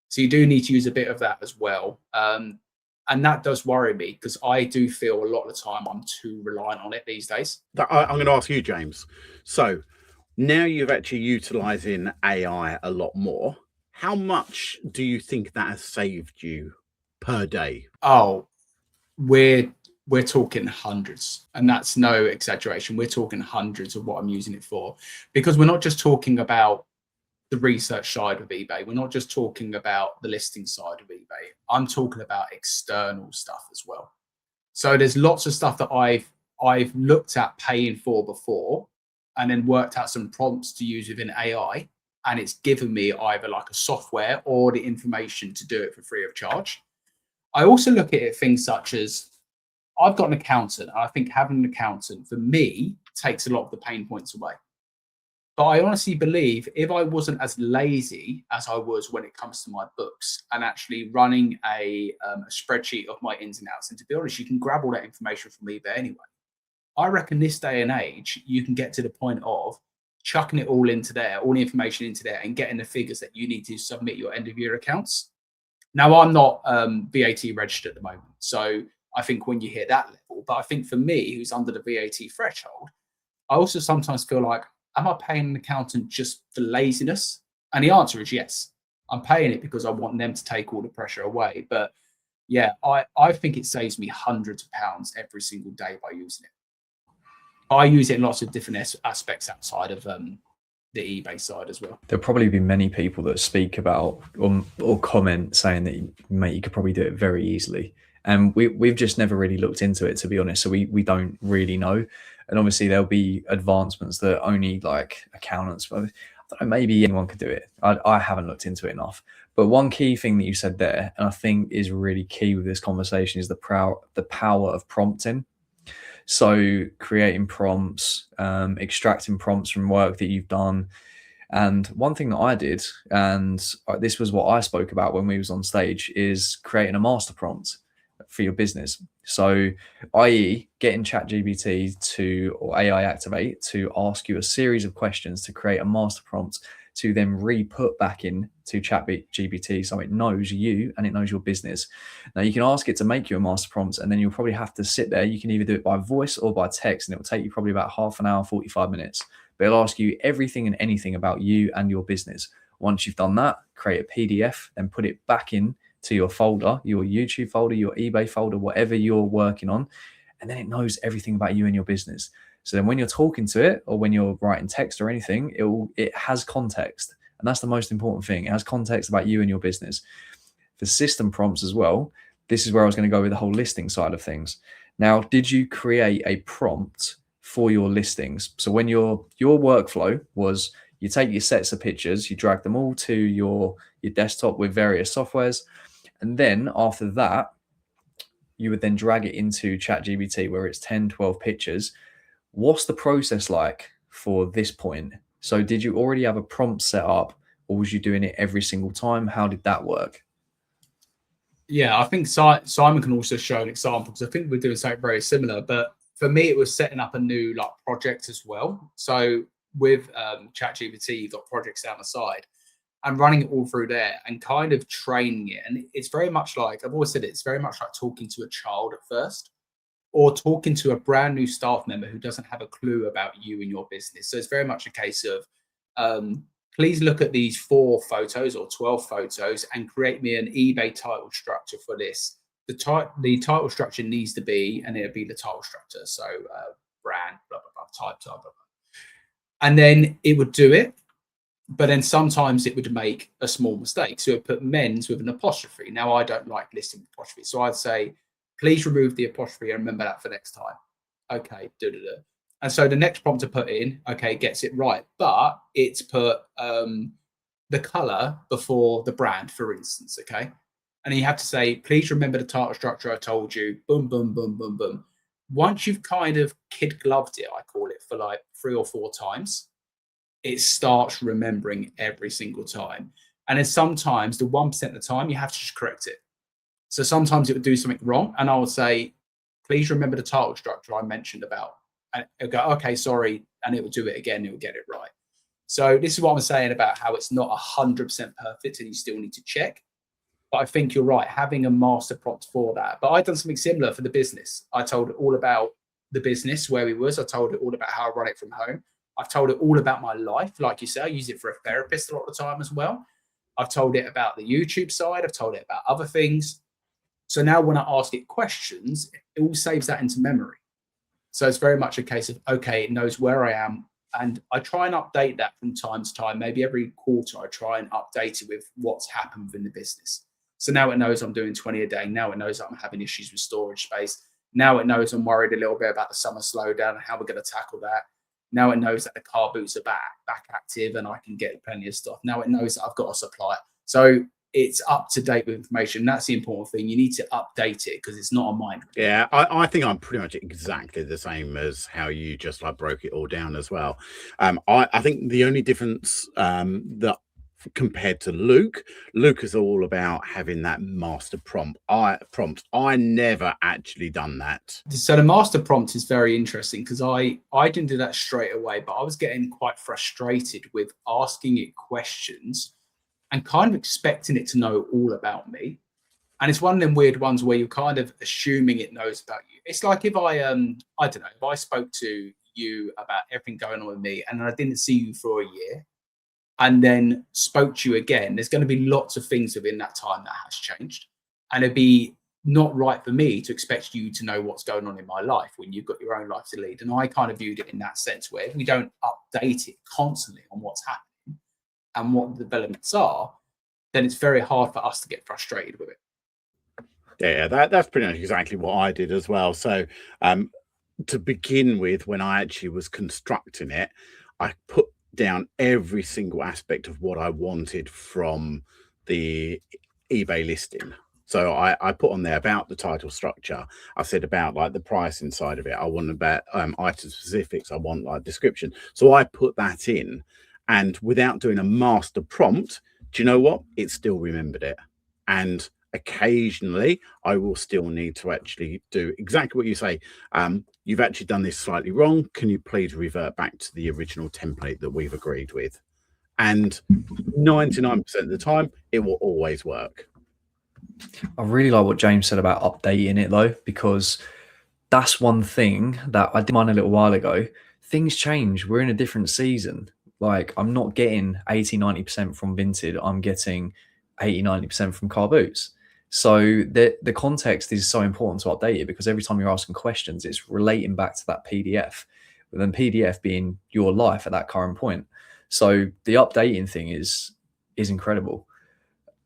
So you do need to use a bit of that as well. And that does worry me, because I do feel a lot of the time I'm too reliant on it these days. I'm going to ask you, James. So now you're actually utilizing AI a lot more. How much do you think that has saved you per day? Oh, we're talking hundreds, and that's no exaggeration. We're talking hundreds of what I'm using it for, because we're not just talking about the research side of eBay. We're not just talking about the listing side of eBay. I'm talking about external stuff as well. So there's lots of stuff that I've looked at paying for before, and then worked out some prompts to use within AI, and it's given me either like a software or the information to do it for free of charge. I also look at it, things such as, I've got an accountant. I think having an accountant for me takes a lot of the pain points away. But I honestly believe if I wasn't as lazy as I was when it comes to my books and actually running a spreadsheet of my ins and outs, and to be honest, you can grab all that information from eBay anyway. I reckon this day and age, you can get to the point of chucking it all into there, all the information into there, and getting the figures that you need to submit your end of year accounts. Now, I'm not VAT registered at the moment, so I think when you hit that level, but I think for me, who's under the VAT threshold, I also sometimes feel like, am I paying an accountant just for laziness? And the answer is yes. I'm paying it because I want them to take all the pressure away. But yeah, I think it saves me hundreds of pounds every single day by using it. I use it in lots of different aspects outside of the eBay side as well. There'll probably be many people that speak about or comment saying that, mate, you could probably do it very easily. And we've just never really looked into it, to be honest. So we don't really know. And obviously there'll be advancements that only like accountants, but I don't know, maybe anyone could do it. I haven't looked into it enough. But one key thing that you said there, and I think is really key with this conversation, is the power of prompting. So creating prompts, extracting prompts from work that you've done. And one thing that I did, and this was what I spoke about when we was on stage, is creating a master prompt for your business. So, i.e. getting ChatGPT or AI Activate to ask you a series of questions to create a master prompt to then re-put back in to ChatGPT, so it knows you and it knows your business. Now you can ask it to make you a master prompt, and then you'll probably have to sit there. You can either do it by voice or by text, and it will take you probably about half an hour, 45 minutes. But it'll ask you everything and anything about you and your business. Once you've done that, create a PDF, then put it back in to your folder, your YouTube folder, your eBay folder, whatever you're working on, and then it knows everything about you and your business. So then when you're talking to it, or when you're writing text or anything, it has context. And that's the most important thing. It has context about you and your business. For system prompts as well, this is where I was going to go with the whole listing side of things. Now, did you create a prompt for your listings? So when your workflow was, you take your sets of pictures, you drag them all to your desktop with various softwares, and then after that, you would then drag it into ChatGPT where it's 10, 12 pictures. What's the process like for this point? So did you already have a prompt set up, or was you doing it every single time? How did that work? Yeah, I think Simon can also show an example, because I think we're doing something very similar. But for me, it was setting up a new like project as well. So with ChatGPT, you've got projects down the side, and running it all through there and kind of training it. And it's very much like, I've always said, it's very much like talking to a child at first, or talking to a brand new staff member who doesn't have a clue about you and your business. So it's very much a case of, please look at these 4 photos or 12 photos and create me an eBay title structure for this. The title structure needs to be, and it'll be the title structure. So brand, blah, blah, blah, type, blah, blah, blah. And then it would do it. But then sometimes it would make a small mistake. So it put men's with an apostrophe. Now, I don't like listing apostrophe. So I'd say, please remove the apostrophe and remember that for next time. Okay, And so the next prompt to put in, okay, gets it right. But it's put the color before the brand, for instance, okay? And you have to say, please remember the title structure I told you, boom, boom, boom, boom, boom. Once you've kind of kid gloved it, I call it, for like 3 or 4 times, it starts remembering every single time. And then sometimes the 1% of the time, you have to just correct it. So sometimes it would do something wrong, and I would say, please remember the title structure I mentioned about. And it'll go, okay, sorry. And it will do it again. It will get it right. So this is what I'm saying about how it's not 100% perfect and you still need to check. But I think you're right, having a master prompt for that. But I've done something similar for the business. I told it all about the business, where we was. I told it all about how I run it from home. I've told it all about my life. Like you say, I use it for a therapist a lot of the time as well. I've told it about the YouTube side. I've told it about other things. So now when I ask it questions, it all saves that into memory. So it's very much a case of, okay, it knows where I am. And I try and update that from time to time. Maybe every quarter, I try and update it with what's happened within the business. So now it knows I'm doing 20 a day. Now it knows I'm having issues with storage space. Now it knows I'm worried a little bit about the summer slowdown and how we're going to tackle that. Now it knows that the car boots are back active and I can get plenty of stuff. Now it knows that I've got a supplier. So it's up to date with information. That's the important thing. You need to update it because it's not a mind. Yeah, I think I'm pretty much exactly the same as how you just like broke it all down as well. I think the only difference that compared to Luke is all about having that master prompt. I never actually done that. So the master prompt is very interesting because I didn't do that straight away, but I was getting quite frustrated with asking it questions and kind of expecting it to know all about me. And it's one of them weird ones where you're kind of assuming it knows about you. It's like if I don't know, if I spoke to you about everything going on with me and I didn't see you for a year and then spoke to you again, there's going to be lots of things within that time that has changed. And it'd be not right for me to expect you to know what's going on in my life when you've got your own life to lead. And I kind of viewed it in that sense where if we don't update it constantly on what's happening and what the developments are, then it's very hard for us to get frustrated with it. Yeah, that's pretty much exactly what I did as well. So to begin with, when I actually was constructing it, I put down every single aspect of what I wanted from the eBay listing. So I put on there about the title structure. I said about like the price inside of it. I want about item specifics. I want like description. So I put that in, and without doing a master prompt, do you know what? It still remembered it. And occasionally I will still need to actually do exactly what you say. You've actually done this slightly wrong. Can you please revert back to the original template that we've agreed with? And 99% of the time, it will always work. I really like what James said about updating it though, because that's one thing that I did mine a little while ago. Things change. We're in a different season. Like I'm not getting 80-90% from Vinted. I'm getting 80-90% from car boots. So the context is so important to update it, because every time you're asking questions, it's relating back to that PDF, with then PDF being your life at that current point. So the updating thing is incredible.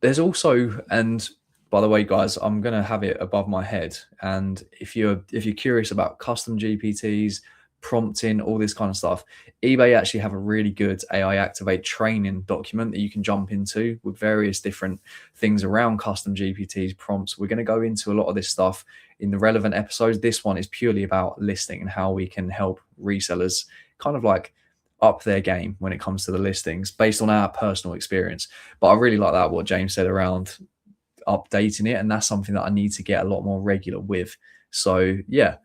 There's also, and By the way, guys, I'm going to have it above my head. And if you're curious about custom GPTs, prompting, all this kind of stuff, eBay actually have a really good AI Activate training document that you can jump into with various different things around custom GPTs, prompts. We're going to go into a lot of this stuff in the relevant episodes. This one is purely about listing and how we can help resellers kind of like up their game when it comes to the listings based on our personal experience. But I really like that, what James said around updating it, and that's something that I need to get a lot more regular with. So yeah,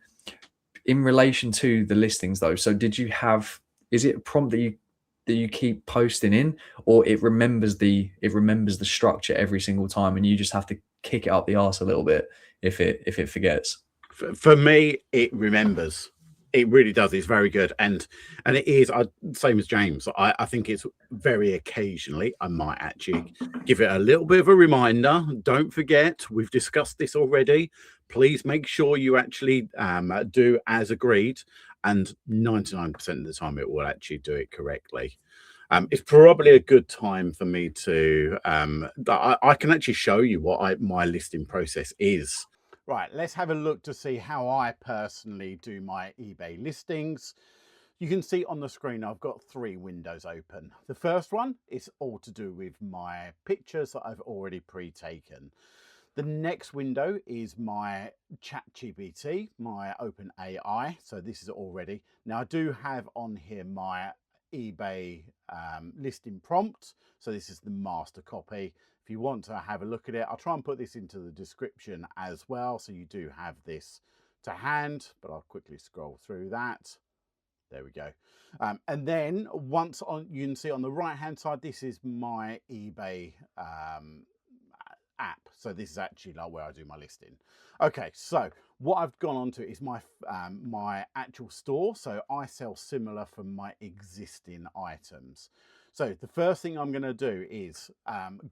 in relation to the listings though, so did you have, is it a prompt that you keep posting in, or it remembers the structure every single time and you just have to kick it up the arse a little bit if it forgets? For me, it remembers. It really does. It's very good, and it is. Same as James. I think it's very occasionally I might actually give it a little bit of a reminder. Don't forget, we've discussed this already. Please make sure you actually do as agreed, and 99% of the time it will actually do it correctly. It's probably a good time for me to. I can actually show you what my listing process is. Right, let's have a look to see how I personally do my eBay listings. You can see on the screen I've got 3 windows open. The first one is all to do with my pictures that I've already pre-taken. The next window is my ChatGPT, my OpenAI. So this is already. Now I do have on here my eBay listing prompt. So this is the master copy. If you want to have a look at it, I'll try and put this into the description as well, so you do have this to hand, but I'll quickly scroll through that. There we go. And then once on, you can see on the right hand side, this is my eBay app. So this is actually like where I do my listing. Okay, so what I've gone on to is my my actual store. So I sell similar from my existing items. So the first thing I'm going to do is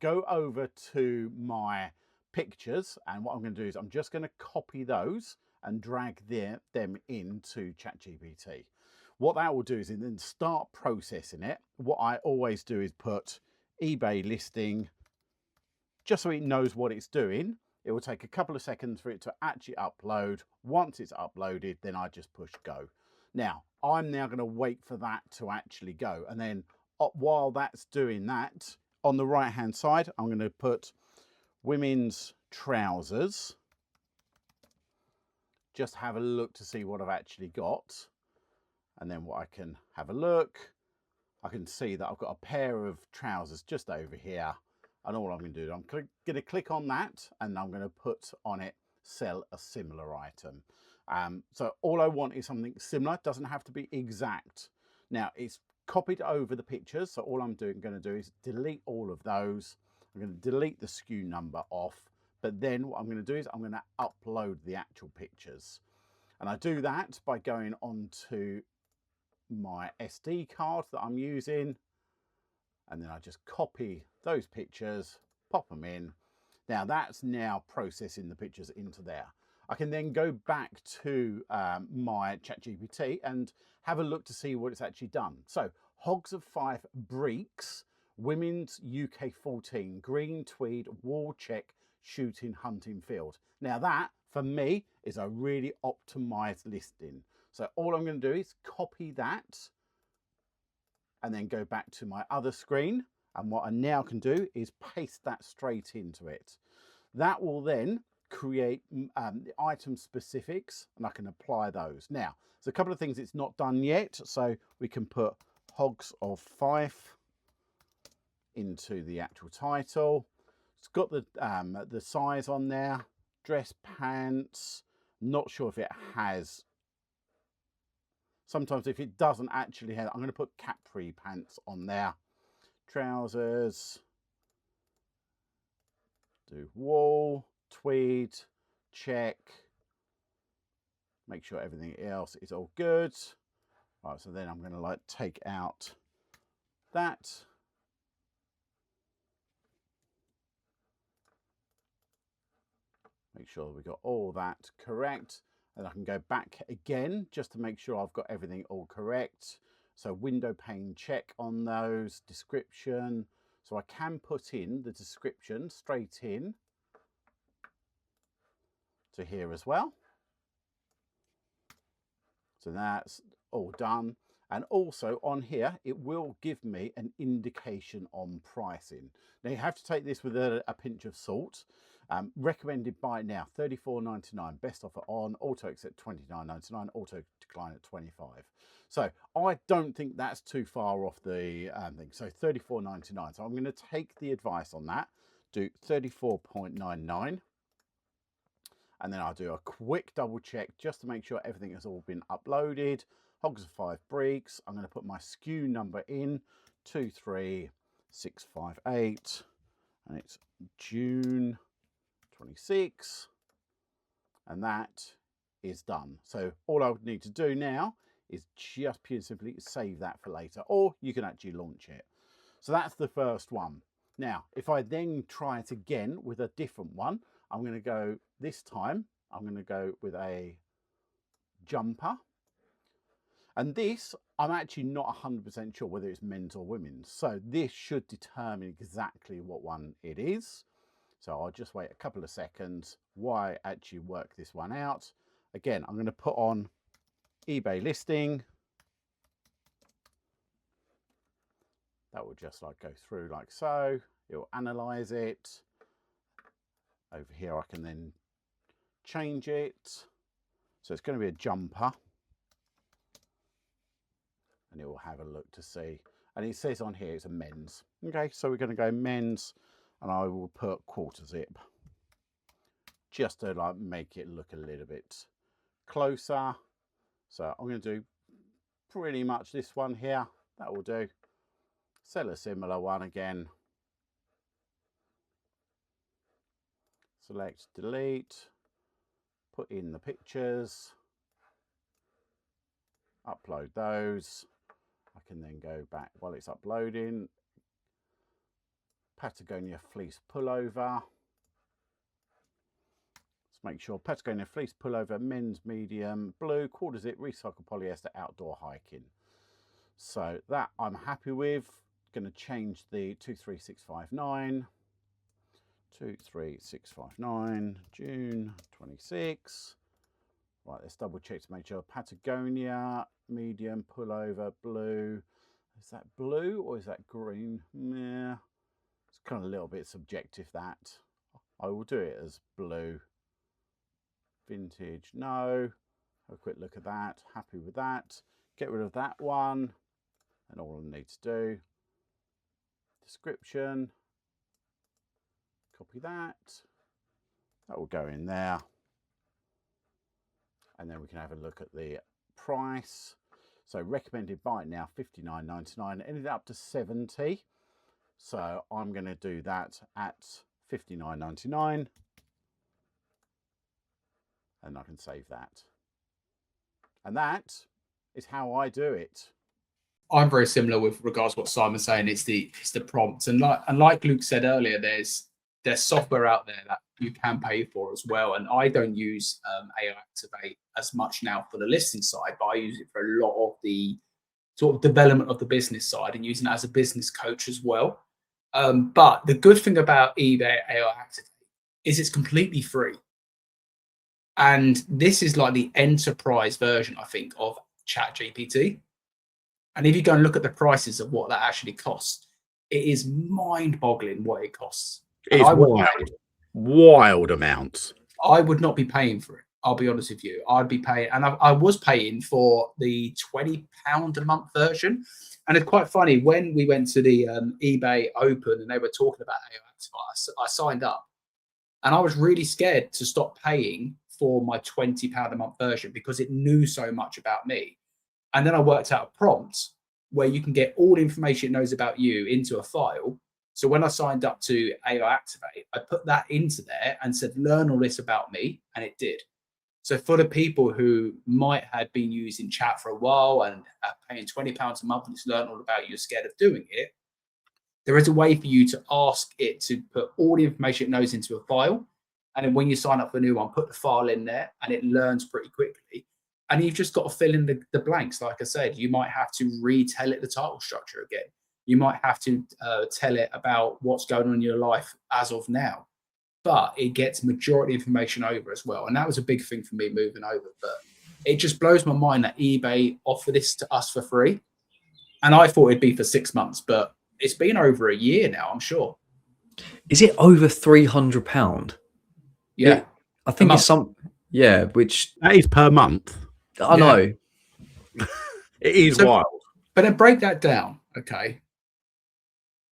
go over to my pictures, and what I'm going to do is I'm just going to copy those and drag them into ChatGPT. What that will do is then start processing it. What I always do is put eBay listing, just so it knows what it's doing. It will take a couple of seconds for it to actually upload. Once it's uploaded, then I just push go. Now, I'm now going to wait for that to actually go. And then while that's doing that, on the right hand side, I'm going to put women's trousers. Just have a look to see what I've actually got. And then what I can have a look, I can see that I've got a pair of trousers just over here. And all I'm going to do, I'm going to click on that, and I'm going to put on it, sell a similar item. So all I want is something similar. It doesn't have to be exact. Now it's copied over the pictures. So all I'm going to do is delete all of those. I'm going to delete the SKU number off. But then what I'm going to do is I'm going to upload the actual pictures. And I do that by going onto my SD card that I'm using. And then I just copy those pictures, pop them in. Now that's now processing the pictures into there. I can then go back to my ChatGPT and have a look to see what it's actually done. So Hogs of Fife Breeks, women's UK 14, green tweed, wall check, shooting, hunting field. Now that, for me, is a really optimized listing. So all I'm going to do is copy that and then go back to my other screen. And what I now can do is paste that straight into it. That will then create the item specifics, and I can apply those. Now, there's a couple of things it's not done yet. So we can put Hogs of Fife into the actual title. It's got the size on there, dress pants. Not sure if it has. Sometimes if it doesn't actually have, I'm going to put capri pants on there. Trousers, do wool, tweed, check. Make sure everything else is all good. Right, so then I'm going to like take out that. Make sure we got all that correct. And I can go back again just to make sure I've got everything all correct. So window pane check on those, description. So I can put in the description straight in. to here as well. So that's all done. And also on here, it will give me an indication on pricing. Now you have to take this with a pinch of salt. Recommended buy now, $34.99. Best offer on, auto accept $29.99, auto decline at $25. So I don't think that's too far off the thing. So $34.99. So I'm going to take the advice on that, do $34.99. And then I'll do a quick double check just to make sure everything has all been uploaded. Hogs of 5 breeks. I'm going to put my SKU number in, 23658, and it's June 26, and that is done. So all I would need to do now is just pure and simply save that for later, or you can actually launch it. So that's the first one. Now, if I then try it again with a different one, I'm going to go this time, I'm going to go with a jumper. And this, I'm actually not 100% sure whether it's men's or women's. So this should determine exactly what one it is. So I'll just wait a couple of seconds while I actually work this one out. Again, I'm going to put on eBay listing. That will just like go through like so. It will analyze it. Over here, I can then change it. So it's going to be a jumper. And it will have a look to see. And it says on here it's a men's. Okay, so we're going to go men's, and I will put quarter zip just to like make it look a little bit closer. So I'm going to do pretty much this one here. That will do. Sell a similar one again. Select delete, put in the pictures, upload those. I can then go back while it's uploading. Patagonia fleece pullover. Let's make sure Patagonia fleece pullover, men's medium, blue, quarter zip, recycled polyester, outdoor hiking. So that I'm happy with. Going to change the 23659. 23659, June 26. Right, let's double check to make sure. Patagonia, medium, pullover, blue. Is that blue or is that green? Yeah, it's kind of a little bit subjective, that. I will do it as blue. Vintage, no. Have a quick look at that. Happy with that. Get rid of that one. And all I need to do. Description. Copy that. That will go in there. And then we can have a look at the price. So recommended buy now, $59.99. Ended up to 70. So I'm going to do that at $59.99. And I can save that. And that is how I do it. I'm very similar with regards to what Simon's saying. It's the prompts, and like Luke said earlier, there's software out there that you can pay for as well. And I don't use AI Activate as much now for the listing side, but I use it for a lot of the sort of development of the business side and using it as a business coach as well. But the good thing about eBay AI Activate is it's completely free. And this is like the enterprise version, I think, of ChatGPT. And if you go and look at the prices of what that actually costs, it is mind-boggling what it costs. It's wild amounts. I would not be paying for it. I'll be honest with you. I'd be paying, and I was paying for the £20 a month version. And it's quite funny, when we went to the eBay Open and they were talking about AI Activate, I signed up, and I was really scared to stop paying for my £20 a month version because it knew so much about me. And then I worked out a prompt where you can get all the information it knows about you into a file. So when I signed up to AI Activate, I put that into there and said, learn all this about me, and it did. So for the people who might have been using chat for a while and paying £20 a month and it's learned all about you, you're scared of doing it, there is a way for you to ask it to put all the information it knows into a file. And then when you sign up for a new one, put the file in there and it learns pretty quickly. And you've just got to fill in the blanks. Like I said, you might have to retell it the title structure again. You might have to tell it about what's going on in your life as of now. but it gets majority information over as well. And that was a big thing for me moving over. But it just blows my mind that eBay offer this to us for free. And I thought it'd be for 6 months, but it's been over a year now, I'm sure. Is it over £300? Yeah. I think it's some, yeah, which That is per month. I know. It is wild. But then break that down, okay?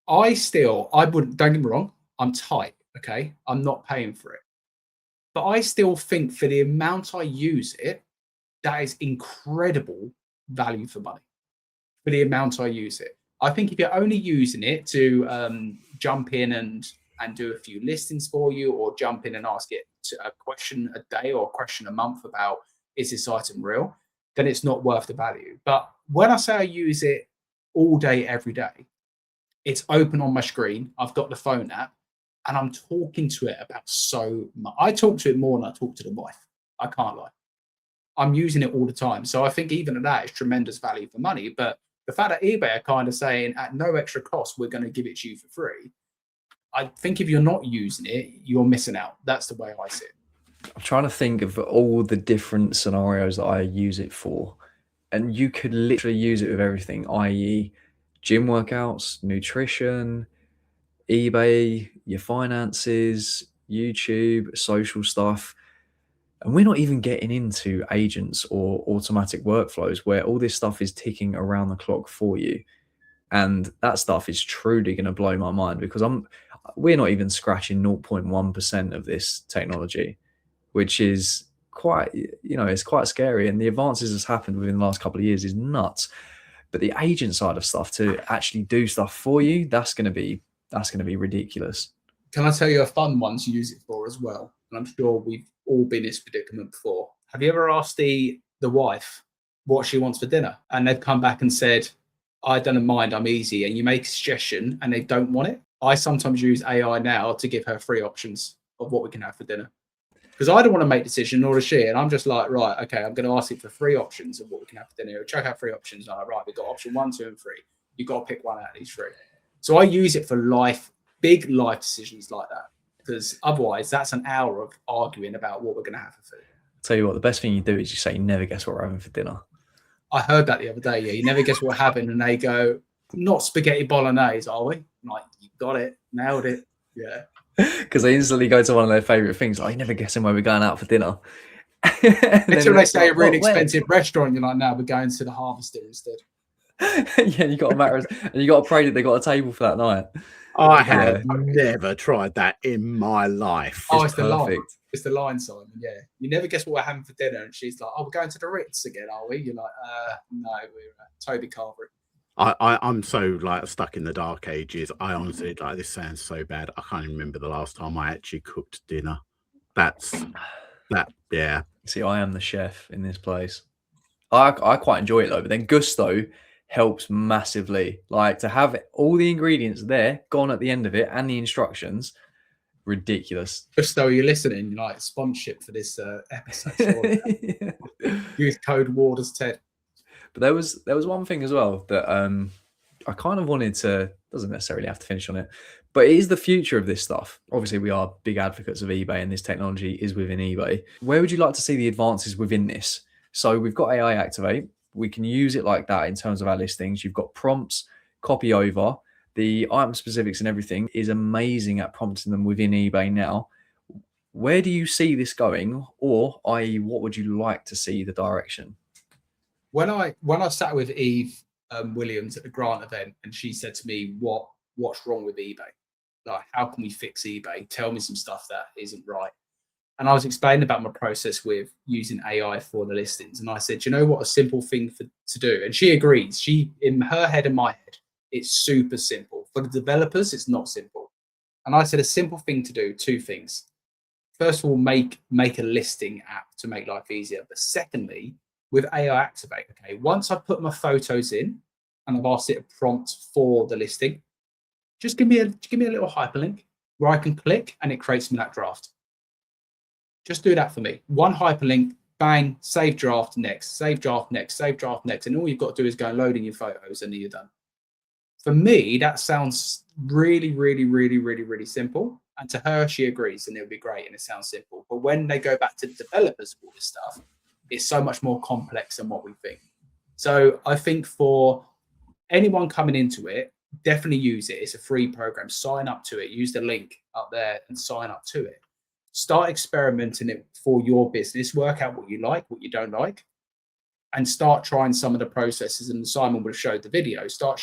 I wouldn't, don't get me wrong, I'm tight, okay? I'm not paying for it. But I still think for the amount I use it, that is incredible value for money for the amount I use it. I think if you're only using it to jump in and do a few listings for you, or jump in and ask it a question a day or a question a month about, is this item real, then it's not worth the value. But when I say I use it all day, every day, it's open on my screen. I've got the phone app and I'm talking to it about so much. I talk to it more than I talk to the wife. I can't lie. I'm using it all the time. So I think even at that, it's tremendous value for money. But the fact that eBay are kind of saying at no extra cost, we're going to give it to you for free. I think if you're not using it, you're missing out. That's the way I see it. I'm trying to think of all the different scenarios that I use it for. And you could literally use it with everything, i.e. gym workouts, nutrition, eBay, your finances, YouTube, social stuff. And we're not even getting into agents or automatic workflows where all this stuff is ticking around the clock for you. And that stuff is truly going to blow my mind, because we're not even scratching 0.1% of this technology, which is quite, it's quite scary. And the advances that's happened within the last couple of years is nuts. But the agent side of stuff, to actually do stuff for you, that's going to be ridiculous. Can I tell you a fun one to use it for as well? And I'm sure we've all been in this predicament before. Have you ever asked the wife what she wants for dinner, and they've come back and said, I don't mind, I'm easy, and you make a suggestion and they don't want it? I sometimes use AI now to give her 3 options of what we can have for dinner, because I don't want to make a decision, nor does she. And I'm just like, right, okay, I'm going to ask it for 3 options of what we can have for dinner. Check out 3 options. I'm like, right, we've got option 1, 2, and 3. You've got to pick one out of these 3. So I use it for big life decisions like that, because otherwise that's an hour of arguing about what we're going to have for food. Tell you what, the best thing you do is you say, never guess what we're having for dinner. I heard that the other day. Yeah, you never guess what we're having, and they go, not spaghetti bolognese, are we? I'm like, you got it, nailed it. Yeah. Because they instantly go to one of their favourite things. Like, never guessing where we're going out for dinner. Until they say a really expensive restaurant, you're like, no, we're going to the Harvester instead. Yeah, you got to matter, and you got to pray that they got a table for that night. I have never tried that in my life. Oh, it's perfect. The line. It's the line, Simon. Yeah, you never guess what we're having for dinner, and she's like, "Oh, we're going to the Ritz again, are we?" You're like, "No, we're Toby Carvery." I'm so like stuck in the dark ages. I honestly, like, this sounds so bad. I can't even remember the last time I actually cooked dinner. Yeah. See, I am the chef in this place. I quite enjoy it though, but then Gusto helps massively. Like, to have all the ingredients there, gone at the end of it, and the instructions, ridiculous. Gusto, you're listening, like, sponsorship for this episode. Use code WARDERS10. But there was one thing as well that I kind of wanted to, doesn't necessarily have to finish on it, but it is the future of this stuff. Obviously, we are big advocates of eBay, and this technology is within eBay. Where would you like to see the advances within this? So we've got AI Activate. We can use it like that in terms of our listings. You've got prompts, copy over. The item specifics and everything is amazing at prompting them within eBay now. Where do you see this going, or i.e. what would you like to see the direction? When I sat with Eve Williams at the Grant event, and she said to me, what's wrong with eBay? Like, how can we fix eBay? Tell me some stuff that isn't right. And I was explaining about my process with using AI for the listings. And I said, you know what, a simple thing to do. And she agrees. She, in her head and my head, it's super simple. For the developers, it's not simple. And I said, a simple thing to do, 2 things. First of all, make a listing app to make life easier. But secondly, with AI Activate, okay, once I put my photos in and I've asked it a prompt for the listing, just give me a little hyperlink where I can click and it creates me that draft. Just do that for me. One hyperlink, bang, save draft next, save draft next, save draft next. And all you've got to do is go and load in your photos and you're done. For me, that sounds really, really, really, really, really simple. And to her, she agrees, and it would be great, and it sounds simple. But when they go back to the developers for this stuff, it's so much more complex than what we think. So I think for anyone coming into it, definitely use it. It's a free program. Sign up to it. Use the link up there and sign up to it. Start experimenting it for your business. Work out what you like, what you don't like, and start trying some of the processes. And Simon would have showed the video. Start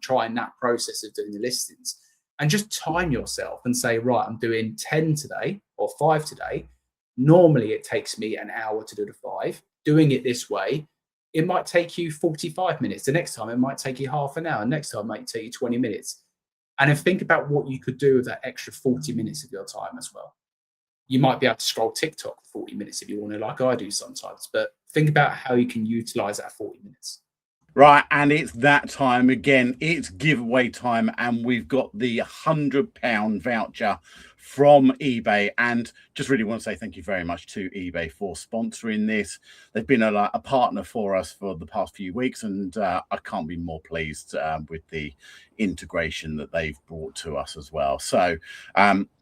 trying that process of doing the listings, and just time yourself and say, right, I'm doing 10 today or 5 today. Normally it takes me an hour to do the 5. Doing it this way, it might take you 45 minutes. The next time it might take you half an hour. Next time it might take you 20 minutes. And then think about what you could do with that extra 40 minutes of your time as well. You might be able to scroll TikTok for 40 minutes if you want to, like I do sometimes, but think about how you can utilize that 40 minutes. Right, and it's that time again. It's giveaway time, and we've got the £100 voucher from eBay. And just really want to say thank you very much to eBay for sponsoring this. They've been a partner for us for the past few weeks, and I can't be more pleased with the integration that they've brought to us as well. So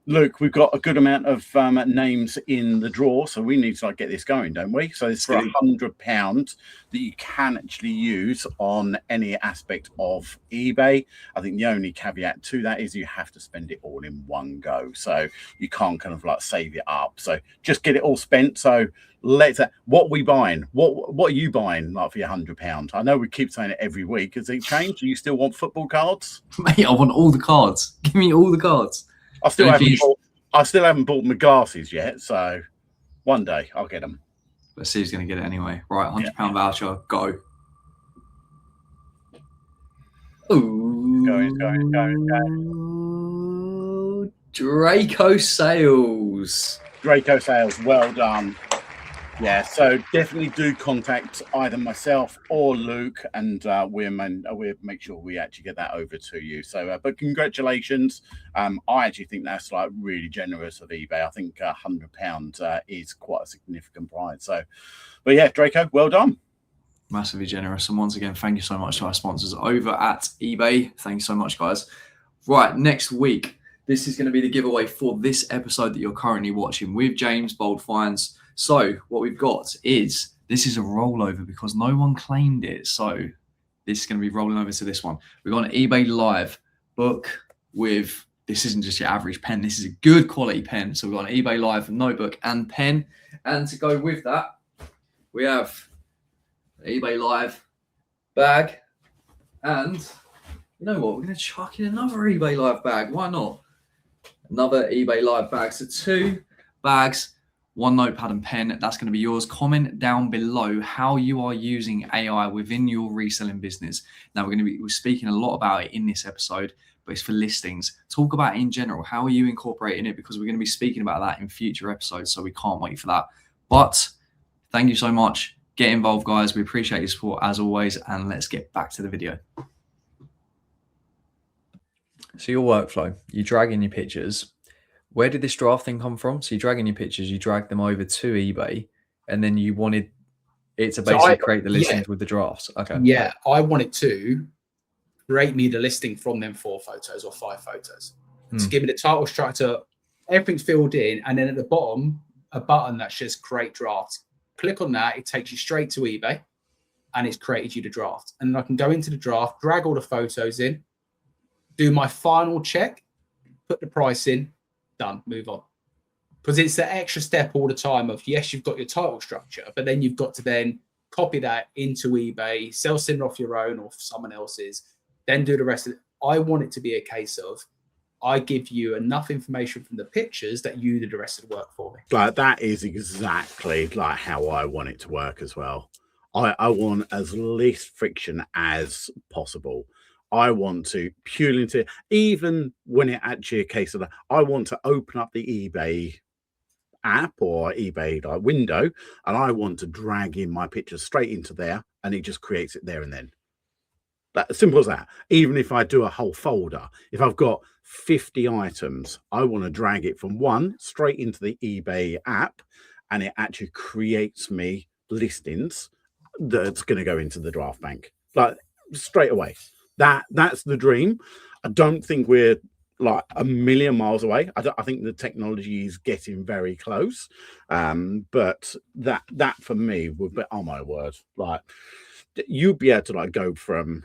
Luke, we've got a good amount of names in the draw, so we need to get this going, don't we? So it's £100 that you can actually use on any aspect of eBay. I think the only caveat to that is you have to spend it all in one go, so you can't kind of save it up. So just get it all spent. So what are we buying? What are you buying for your £100? I know we keep saying it every week. Has it changed? Do you still want football cards? Mate, I want all the cards. Give me all the cards. I still haven't bought my glasses yet, so one day I'll get them. Let's see who's going to get it anyway. Right, £100 voucher, go. Ooh. Going. Draco Sales. Draco Sales, well done. Yeah, so definitely do contact either myself or Luke, and we'll make sure we actually get that over to you. So, but congratulations. I actually think that's really generous of eBay. I think £100 is quite a significant price. So, but yeah, Draco, well done. Massively generous. And once again, thank you so much to our sponsors over at eBay. Thank you so much, guys. Right, next week, this is going to be the giveaway for this episode that you're currently watching with James Bold Finds. So what we've got is, this is a rollover because no one claimed it. So this is going to be rolling over to this one. We've got an eBay Live book with, this isn't just your average pen. This is a good quality pen. So we've got an eBay Live notebook and pen. And to go with that, we have an eBay Live bag. And you know what? We're going to chuck in another eBay Live bag. Why not? Another eBay Live bag. So 2 bags, 1 notepad and pen. That's going to be yours. Comment down below how you are using AI within your reselling business. Now, we're speaking a lot about it in this episode, but it's for listings. Talk about it in general. How are you incorporating it? Because we're going to be speaking about that in future episodes, so we can't wait for that. But thank you so much. Get involved, guys. We appreciate your support as always, and let's get back to the video. So your workflow, you drag in your pictures. Where did this draft thing come from? So you drag in your pictures, you drag them over to eBay, and then you wanted it to basically create the listings with the drafts. Okay. Yeah, I wanted to create me the listing from them 4 photos or 5 photos. To give me the title structure, everything's filled in, and then at the bottom, a button that says create draft. Click on that, it takes you straight to eBay, and it's created you the draft. And then I can go into the draft, drag all the photos in, do my final check, put the price in, done, move on. Because it's the extra step all the time of, yes, you've got your title structure, but then you've got to then copy that into eBay, sell similar off your own or someone else's, then do the rest of it. I want it to be a case of, I give you enough information from the pictures that you do the rest of the work for me. That is exactly how I want it to work as well. I want as least friction as possible. I want to purely into, even when it actually a case of, I want to open up the eBay app or eBay window, and I want to drag in my pictures straight into there, and it just creates it there and then. That simple as that. Even if I do a whole folder, if I've got 50 items, I want to drag it from one straight into the eBay app, and it actually creates me listings that's going to go into the draft bank straight away. That's the dream. I don't think we're like a million miles away. I think the technology is getting very close, but that for me would be, oh my word, like you'd be able to like go from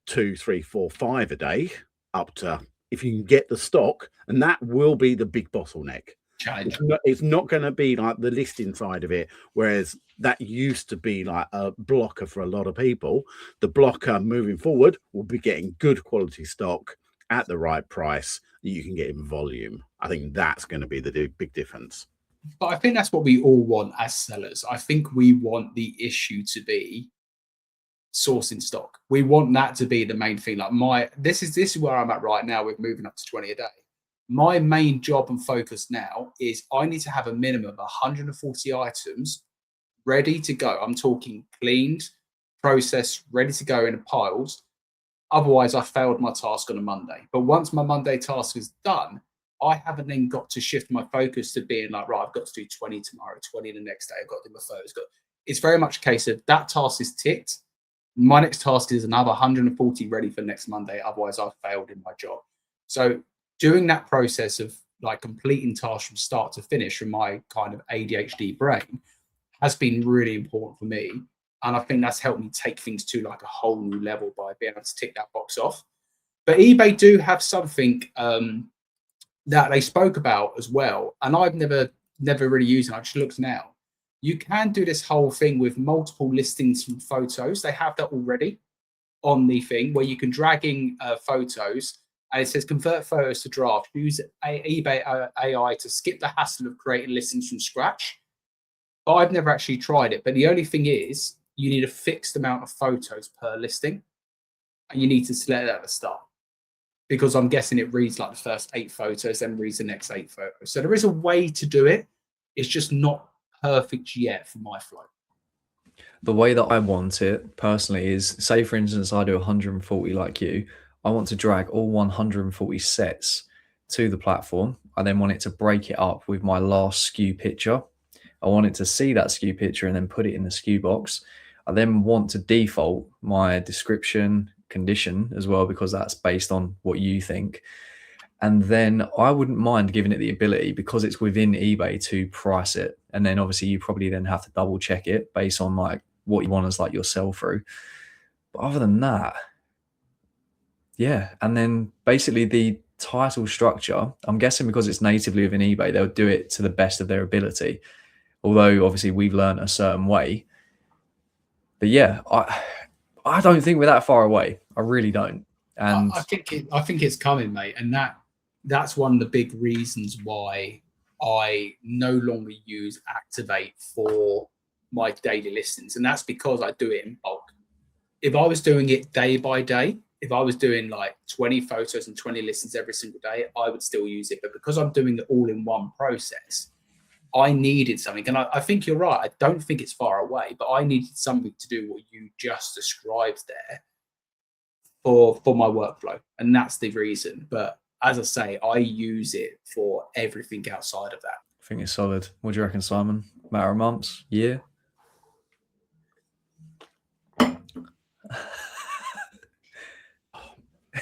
2, 3, 4, 5 a day up to, if you can get the stock, and that will be the big bottleneck. Challenge. It's not going to be like the listing side of it, whereas that used to be like a blocker for a lot of people. The blocker moving forward will be getting good quality stock at the right price that you can get in volume. I think that's going to be the big difference. But I think that's what we all want as sellers. I think we want the issue to be sourcing stock. We want that to be the main thing. Like this is where I'm at right now with moving up to 20 a day. My main job and focus now is I need to have a minimum of 140 items ready to go. I'm talking cleaned, processed, ready to go in piles. Otherwise, I failed my task on a Monday. But once my Monday task is done, I haven't then got to shift my focus to being like, right, I've got to do 20 tomorrow, 20 the next day. I've got to do my photos. It's very much a case of that task is ticked. My next task is another 140 ready for next Monday. Otherwise, I've failed in my job. So doing that process of like completing tasks from start to finish from my kind of ADHD brain has been really important for me. And I think that's helped me take things to like a whole new level by being able to tick that box off. But eBay do have something that they spoke about as well. And I've never really used it. I just looked now. You can do this whole thing with multiple listings from photos. They have that already on the thing where you can drag in photos. And it says convert photos to draft. Use eBay AI to skip the hassle of creating listings from scratch. But I've never actually tried it. But the only thing is, you need a fixed amount of photos per listing, and you need to select that at the start. Because I'm guessing it reads like the first 8 photos, then reads the next 8 photos. So there is a way to do it. It's just not perfect yet for my flow. The way that I want it personally is, say for instance, I do 140 like you. I want to drag all 140 sets to the platform. I then want it to break it up with my last SKU picture. I want it to see that SKU picture and then put it in the SKU box. I then want to default my description condition as well, because that's based on what you think. And then I wouldn't mind giving it the ability, because it's within eBay, to price it. And then obviously you probably then have to double check it based on like what you want as like your sell through. But other than that, yeah. And then basically the title structure, I'm guessing because it's natively within eBay, they'll do it to the best of their ability. Although obviously we've learned a certain way. But yeah, I don't think we're that far away. I really don't. And I think it's coming, mate. And that's one of the big reasons why I no longer use Activate for my daily listings. And that's because I do it in bulk. If I was doing it day by day, if I was doing like 20 photos and 20 listings every single day, I would still use it. But because I'm doing it all in one process, I needed something. And I think you're right. I don't think it's far away, but I needed something to do what you just described there for my workflow. And that's the reason. But as I say, I use it for everything outside of that. I think it's solid. What do you reckon, Simon? Matter of months? Year?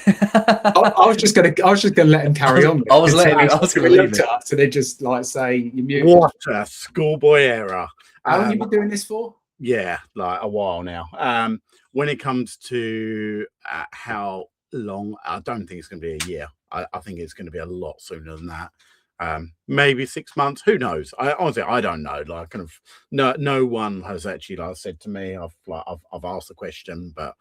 I was just gonna let him carry on. I was gonna leave it. So they just like say you mute. What a schoolboy error. How long have you been doing this for? Yeah, like a while now. When it comes to how long, I don't think it's going to be a year. I think it's going to be a lot sooner than that. Maybe 6 months. Who knows? Honestly, I don't know. Like, kind of, no one has actually like said to me. I've asked the question, but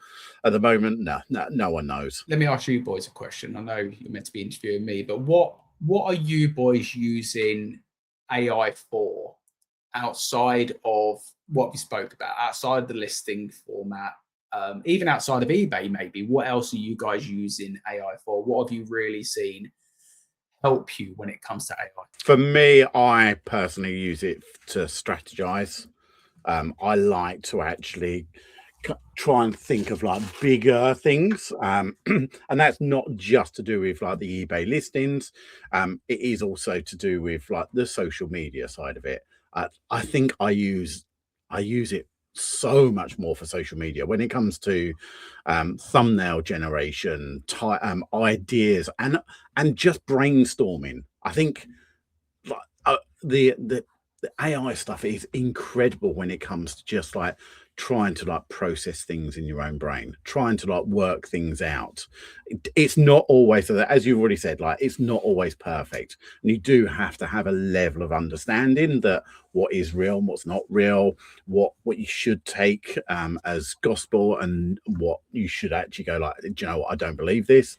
at the moment, no one knows. Let me ask you boys a question. I know you're meant to be interviewing me, but what are you boys using AI for outside of what we spoke about, outside the listing format, even outside of eBay? Maybe what else are you guys using AI for? What have you really seen help you when it comes to AI? For me, I personally use it to strategize. I like to actually try and think of like bigger things, and that's not just to do with like the eBay listings. It is also to do with like the social media side of it. I think I use it so much more for social media when it comes to thumbnail generation, ideas, and just brainstorming. I think like, the AI stuff is incredible when it comes to just like trying to like process things in your own brain, trying to like work things out. It's not always, as you've already said, like it's not always perfect, and you do have to have a level of understanding that what is real and what's not real, what you should take as gospel, and what you should actually go like, do you know what, I don't believe this.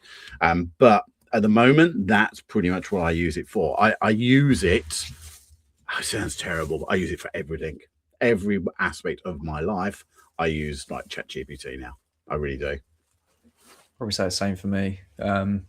But at the moment, that's pretty much what I use it for. I use it. It sounds terrible, but I use it for everything. Every aspect of my life, I use like ChatGPT now. I really do. Probably say the same for me. And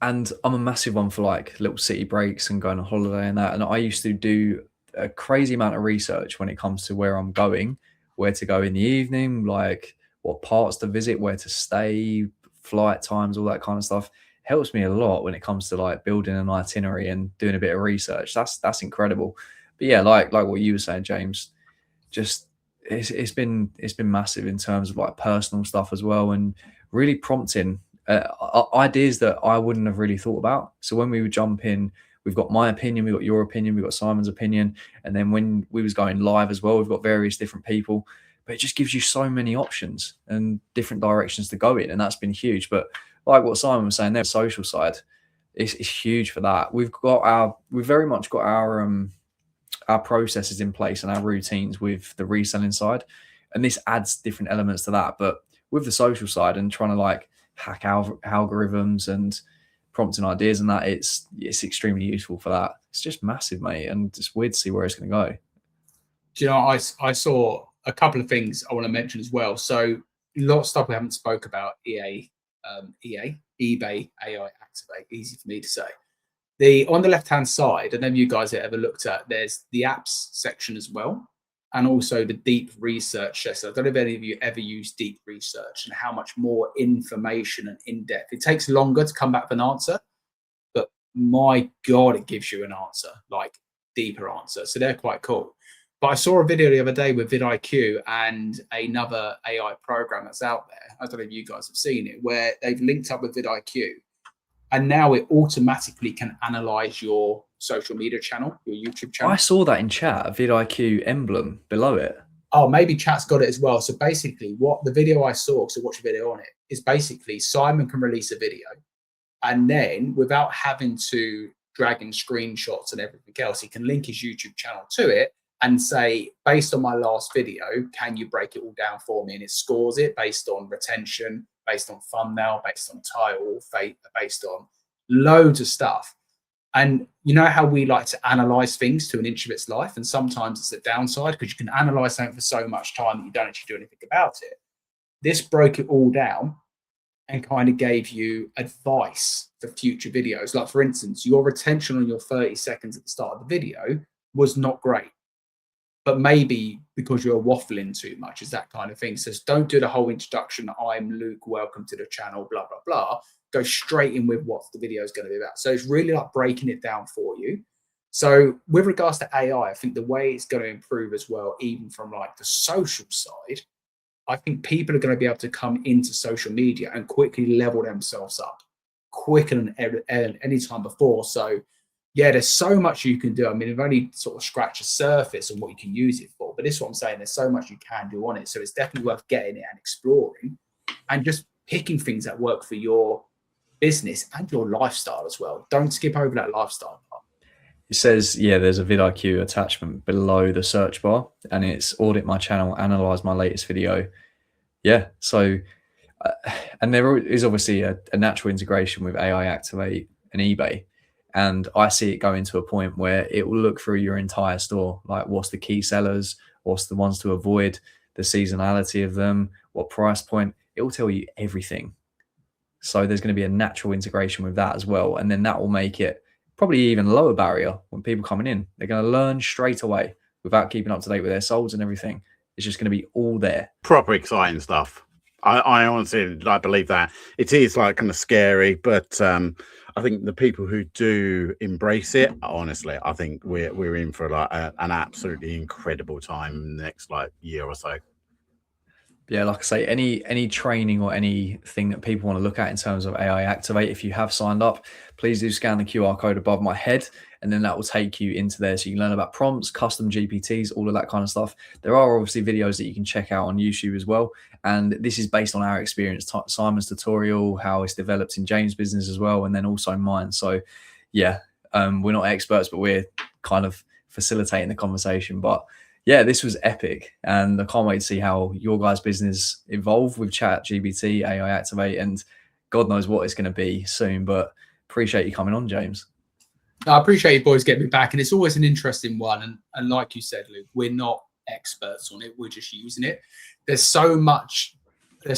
I'm a massive one for like little city breaks and going on holiday and that. And I used to do a crazy amount of research when it comes to where I'm going, where to go in the evening, like what parts to visit, where to stay, flight times, all that kind of stuff. Helps me a lot when it comes to like building an itinerary and doing a bit of research. That's incredible. But yeah, like what you were saying, James, just it's been massive in terms of like personal stuff as well, and really prompting ideas that I wouldn't have really thought about. So when we would jump in, we've got my opinion, we've got your opinion, we've got Simon's opinion, and then when we was going live as well, we've got various different people. But it just gives you so many options and different directions to go in, and that's been huge. But like what Simon was saying there, the social side is huge for that. We've very much got our processes in place and our routines with the reselling side, and this adds different elements to that. But with the social side and trying to like hack algorithms and prompting ideas and that, it's extremely useful for that. It's just massive, mate, and it's weird to see where it's going to go. Do you know, I saw a couple of things I want to mention as well. So a lot of stuff we haven't spoke about. eBay, AI Activate, easy for me to say. On the left hand side, and then you guys have ever looked at, there's the apps section as well, and also the deep research section. I don't know if any of you ever use deep research and how much more information and in depth. It takes longer to come back with an answer, but my God, it gives you an answer, like deeper answer. So they're quite cool. But I saw a video the other day with vidIQ and another AI program that's out there. I don't know if you guys have seen it, where they've linked up with vidIQ, and now it automatically can analyze your social media channel, your YouTube channel. I saw that in chat, a vidIQ emblem below it. Oh, maybe chat's got it as well. So basically what the video I saw, because I watched a video on it, is basically Simon can release a video, and then without having to drag in screenshots and everything else, he can link his YouTube channel to it and say, based on my last video, can you break it all down for me? And it scores it based on retention, based on thumbnail, based on title, based on loads of stuff. And you know how we like to analyze things to an inch of its life, and sometimes it's a downside because you can analyze something for so much time that you don't actually do anything about it. This broke it all down and kind of gave you advice for future videos. Like, for instance, your retention on your 30 seconds at the start of the video was not great, but maybe because you're waffling too much, is that kind of thing. So don't do the whole introduction, I'm Luke, welcome to the channel, blah, blah, blah. Go straight in with what the video is going to be about. So it's really like breaking it down for you. So with regards to AI, I think the way it's going to improve as well, even from like the social side, I think people are going to be able to come into social media and quickly level themselves up quicker than any time before. So yeah, there's so much you can do. I mean, we've only sort of scratched the surface on what you can use it for, but this is what I'm saying. There's so much you can do on it. So it's definitely worth getting it and exploring and just picking things that work for your business and your lifestyle as well. Don't skip over that lifestyle part. It says, yeah, there's a vidIQ attachment below the search bar, and it's audit my channel, analyze my latest video. Yeah, so, and there is obviously a natural integration with AI Activate and eBay. And I see it going to a point where it will look through your entire store, like what's the key sellers, what's the ones to avoid, the seasonality of them, what price point. It will tell you everything. So there's going to be a natural integration with that as well. And then that will make it probably even lower barrier when people coming in. They're going to learn straight away without keeping up to date with their solds and everything. It's just going to be all there. Proper exciting stuff. I honestly like believe that it is like kind of scary, but I think the people who do embrace it, honestly, I think we're in for like an absolutely incredible time in the next like year or so. Yeah, like I say, any training or anything that people want to look at in terms of AI Activate, if you have signed up, please do scan the QR code above my head, and then that will take you into there so you can learn about prompts, custom GPTs, all of that kind of stuff. There are obviously videos that you can check out on YouTube as well, and this is based on our experience, Simon's tutorial, how it's developed in James' business as well, and then also mine. So yeah, we're not experts, but we're kind of facilitating the conversation. But yeah, this was epic, and I can't wait to see how your guys' business evolve with ChatGPT, AI Activate, and God knows what it's going to be soon. But appreciate you coming on, James. I appreciate you boys getting me back, and it's always an interesting one. And like you said, Luke, we're not experts on it; we're just using it. There's so much there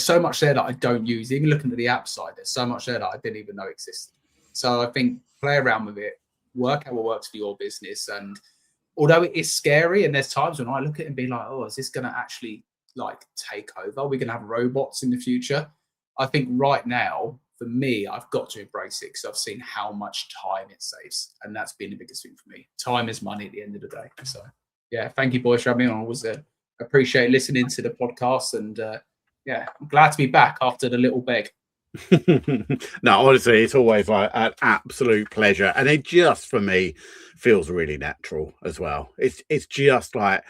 that I don't use. Even looking at the app side, there's so much there that I didn't even know existed. So I think play around with it, work out what works for your business, and although it is scary, and there's times when I look at it and be like, oh, is this going to actually like take over? Are we going to have robots in the future? I think right now, for me, I've got to embrace it because I've seen how much time it saves. And that's been the biggest thing for me. Time is money at the end of the day. So yeah, thank you boys for having me on. I always appreciate listening to the podcast. And yeah, I'm glad to be back after the little beg. No, honestly, it's always like an absolute pleasure, and it just for me feels really natural as well. It's just like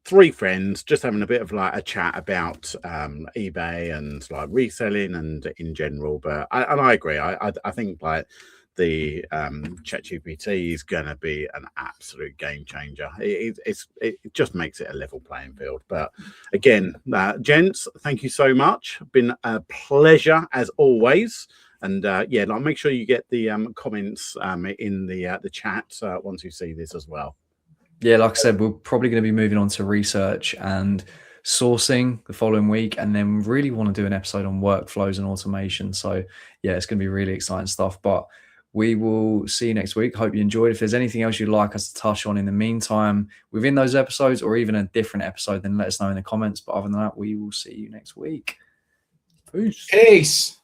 three friends just having a bit of like a chat about eBay and like reselling and in general. But I agree. I think like the ChatGPT is going to be an absolute game changer. It just makes it a level playing field. But again, gents, thank you so much. Been a pleasure as always. And yeah, like make sure you get the comments in the chat once you see this as well. Yeah, like I said, we're probably going to be moving on to research and sourcing the following week, and then really want to do an episode on workflows and automation. So yeah, it's going to be really exciting stuff. But we will see you next week. Hope you enjoyed. If there's anything else you'd like us to touch on in the meantime within those episodes, or even a different episode, then let us know in the comments. But other than that, we will see you next week. Peace.